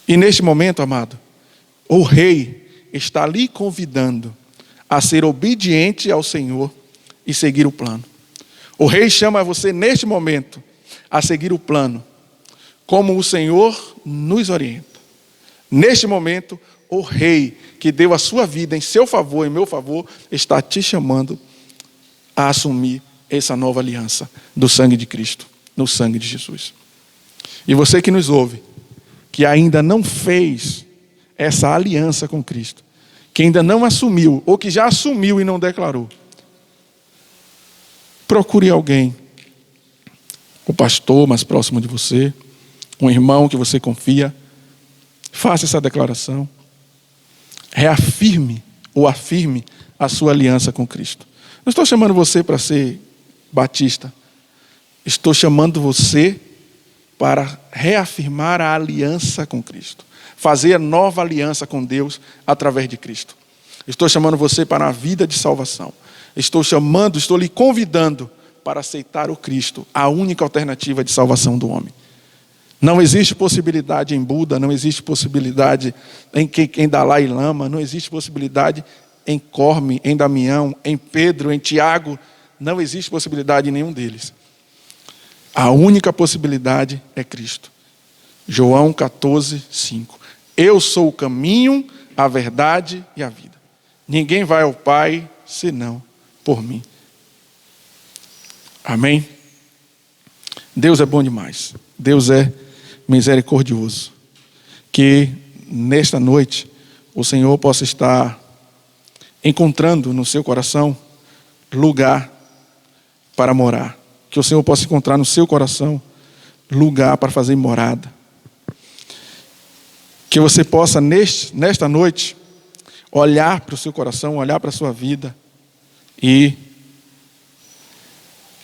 Speaker 1: E neste momento, amado, o rei está lhe convidando a ser obediente ao Senhor e seguir o plano. O rei chama você neste momento a seguir o plano, como o Senhor nos orienta. Neste momento, o rei que deu a sua vida em seu favor, em meu favor, está te chamando a assumir essa nova aliança do sangue de Cristo, no sangue de Jesus. E você que nos ouve, que ainda não fez essa aliança com Cristo, que ainda não assumiu, ou que já assumiu e não declarou, procure alguém, o pastor mais próximo de você, um irmão que você confia, faça essa declaração, reafirme ou afirme a sua aliança com Cristo. Não estou chamando você para ser batista, estou chamando você para reafirmar a aliança com Cristo, fazer a nova aliança com Deus através de Cristo. Estou chamando você para a vida de salvação. Estou lhe convidando para aceitar o Cristo, a única alternativa de salvação do homem. Não existe possibilidade em Buda, não existe possibilidade em Dalai Lama, não existe possibilidade em Corme, em Damião, em Pedro, em Tiago, não existe possibilidade em nenhum deles. A única possibilidade é Cristo. João 14, 5. Eu sou o caminho, a verdade e a vida. Ninguém vai ao Pai senão por mim. Amém? Deus é bom demais. Deus é misericordioso. Que nesta noite o Senhor possa estar encontrando no seu coração lugar para morar. Que o Senhor possa encontrar no seu coração lugar para fazer morada. Que você possa nesta noite olhar para o seu coração, olhar para a sua vida e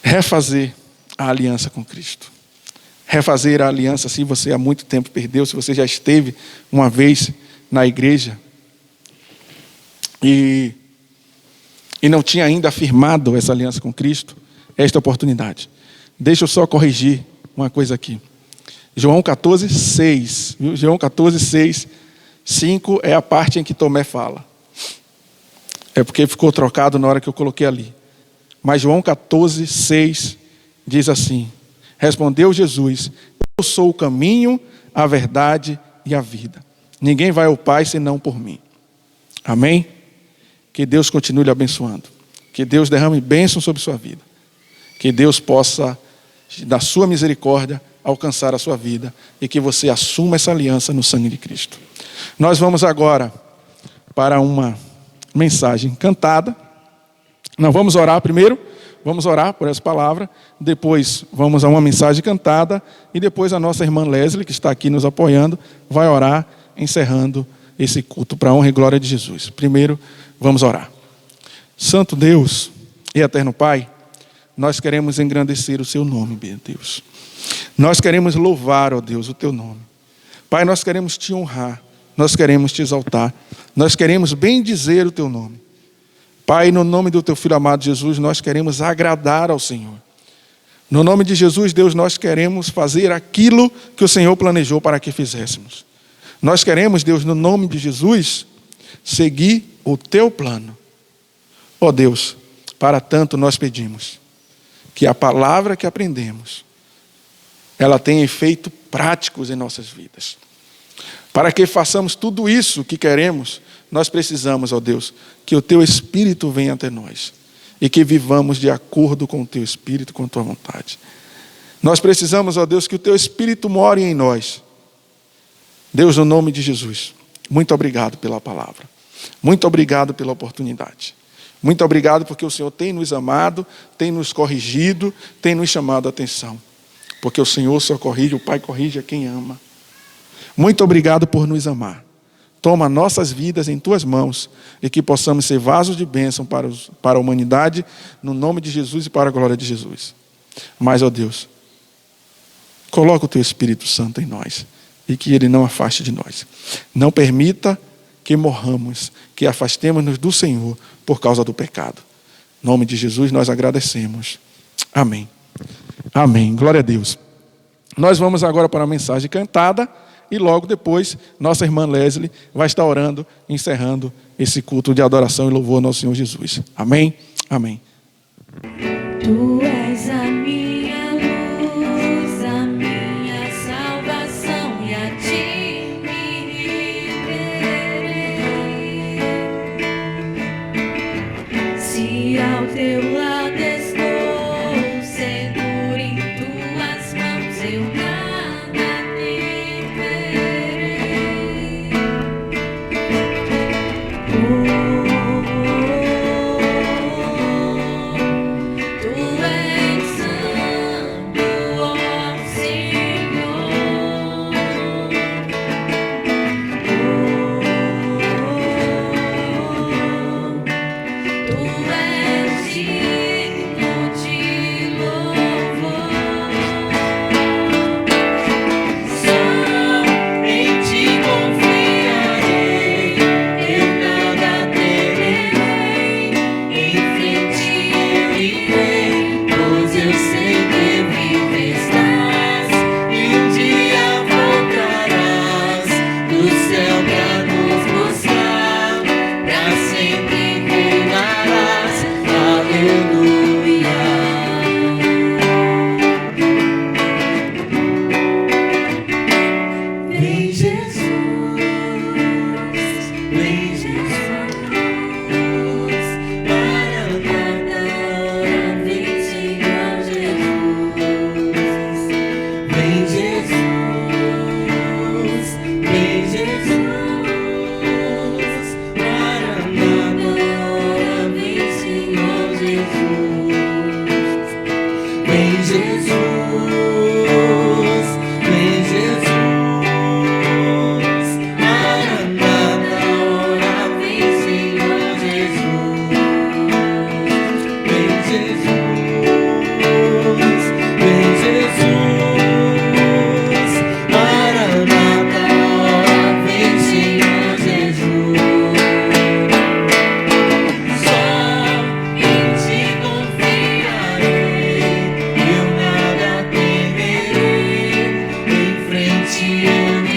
Speaker 1: refazer a aliança com Cristo. Refazer a aliança se você há muito tempo perdeu, se você já esteve uma vez na igreja e não tinha ainda afirmado essa aliança com Cristo, esta oportunidade. Deixa eu só corrigir uma coisa aqui. João 14, 6. João 14, 6. 5 é a parte em que Tomé fala. É porque ficou trocado na hora que eu coloquei ali. Mas João 14, 6 diz assim: respondeu Jesus: eu sou o caminho, a verdade e a vida. Ninguém vai ao Pai senão por mim. Amém? Que Deus continue lhe abençoando. Que Deus derrame bênção sobre sua vida. Que Deus possa, da sua misericórdia, alcançar a sua vida e que você assuma essa aliança no sangue de Cristo. Nós vamos agora para uma mensagem cantada. Nós vamos orar primeiro, vamos orar por essa palavra, depois vamos a uma mensagem cantada e depois a nossa irmã Leslie, que está aqui nos apoiando, vai orar, encerrando esse culto para a honra e glória de Jesus. Primeiro, vamos orar. Santo Deus e eterno Pai, nós queremos engrandecer o seu nome, meu Deus. Nós queremos louvar, ó Deus, o teu nome. Pai, nós queremos te honrar, nós queremos te exaltar, nós queremos bendizer o teu nome. Pai, no nome do teu Filho amado Jesus, nós queremos agradar ao Senhor. No nome de Jesus, Deus, nós queremos fazer aquilo que o Senhor planejou para que fizéssemos. Nós queremos, Deus, no nome de Jesus, seguir o teu plano. Ó Deus, para tanto nós pedimos que a palavra que aprendemos, ela tenha efeito práticos em nossas vidas. Para que façamos tudo isso que queremos, nós precisamos, ó Deus, que o teu Espírito venha até nós e que vivamos de acordo com o teu Espírito, com a tua vontade. Nós precisamos, ó Deus, que o teu Espírito more em nós. Deus, no nome de Jesus, muito obrigado pela palavra. Muito obrigado pela oportunidade. Muito obrigado porque o Senhor tem nos amado, tem nos corrigido, tem nos chamado a atenção. Porque o Senhor só corrige, o Pai corrige a quem ama. Muito obrigado por nos amar. Toma nossas vidas em tuas mãos e que possamos ser vasos de bênção para a humanidade, no nome de Jesus e para a glória de Jesus. Mas, ó Deus, coloca o teu Espírito Santo em nós e que ele não afaste de nós. Não permita que morramos, que afastemos-nos do Senhor por causa do pecado. Em nome de Jesus nós agradecemos. Amém. Amém. Glória a Deus. Nós vamos agora para a mensagem cantada e logo depois nossa irmã Leslie vai estar orando, encerrando esse culto de adoração e louvor ao nosso Senhor Jesus. Amém. Amém.
Speaker 3: Tu és a minha luz, a minha salvação, e a ti me renderei. Se ao teu lado estou, seguro em tuas mãos, eu nada temerei.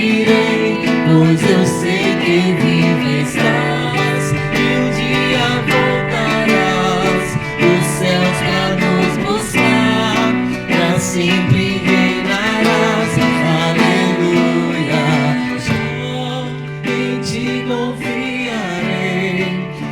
Speaker 2: irei, pois eu sei que vive estás, e um dia voltarás dos céus pra nos buscar, pra sempre reinarás. Aleluia. Só em ti confiarei,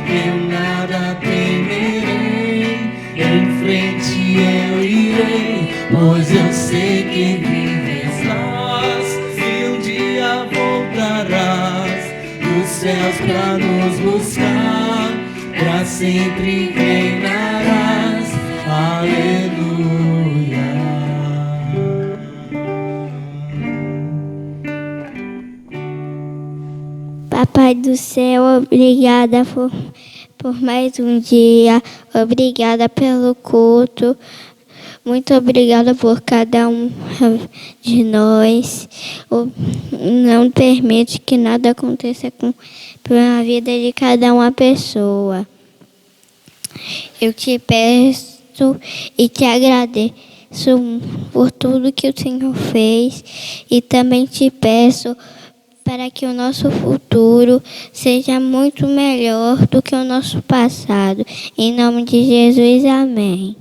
Speaker 2: eu nada temerei, em frente eu irei, pois eu sei que vives nós, e um dia voltarás dos céus pra nos buscar, pra sempre reinarás. Aleluia.
Speaker 4: Papai do céu, obrigada por mais um dia, obrigada pelo culto, muito obrigada por cada um de nós. Não permite que nada aconteça com a vida de cada uma pessoa. Eu te peço e te agradeço por tudo que o Senhor fez, e também te peço para que o nosso futuro seja muito melhor do que o nosso passado. Em nome de Jesus, amém.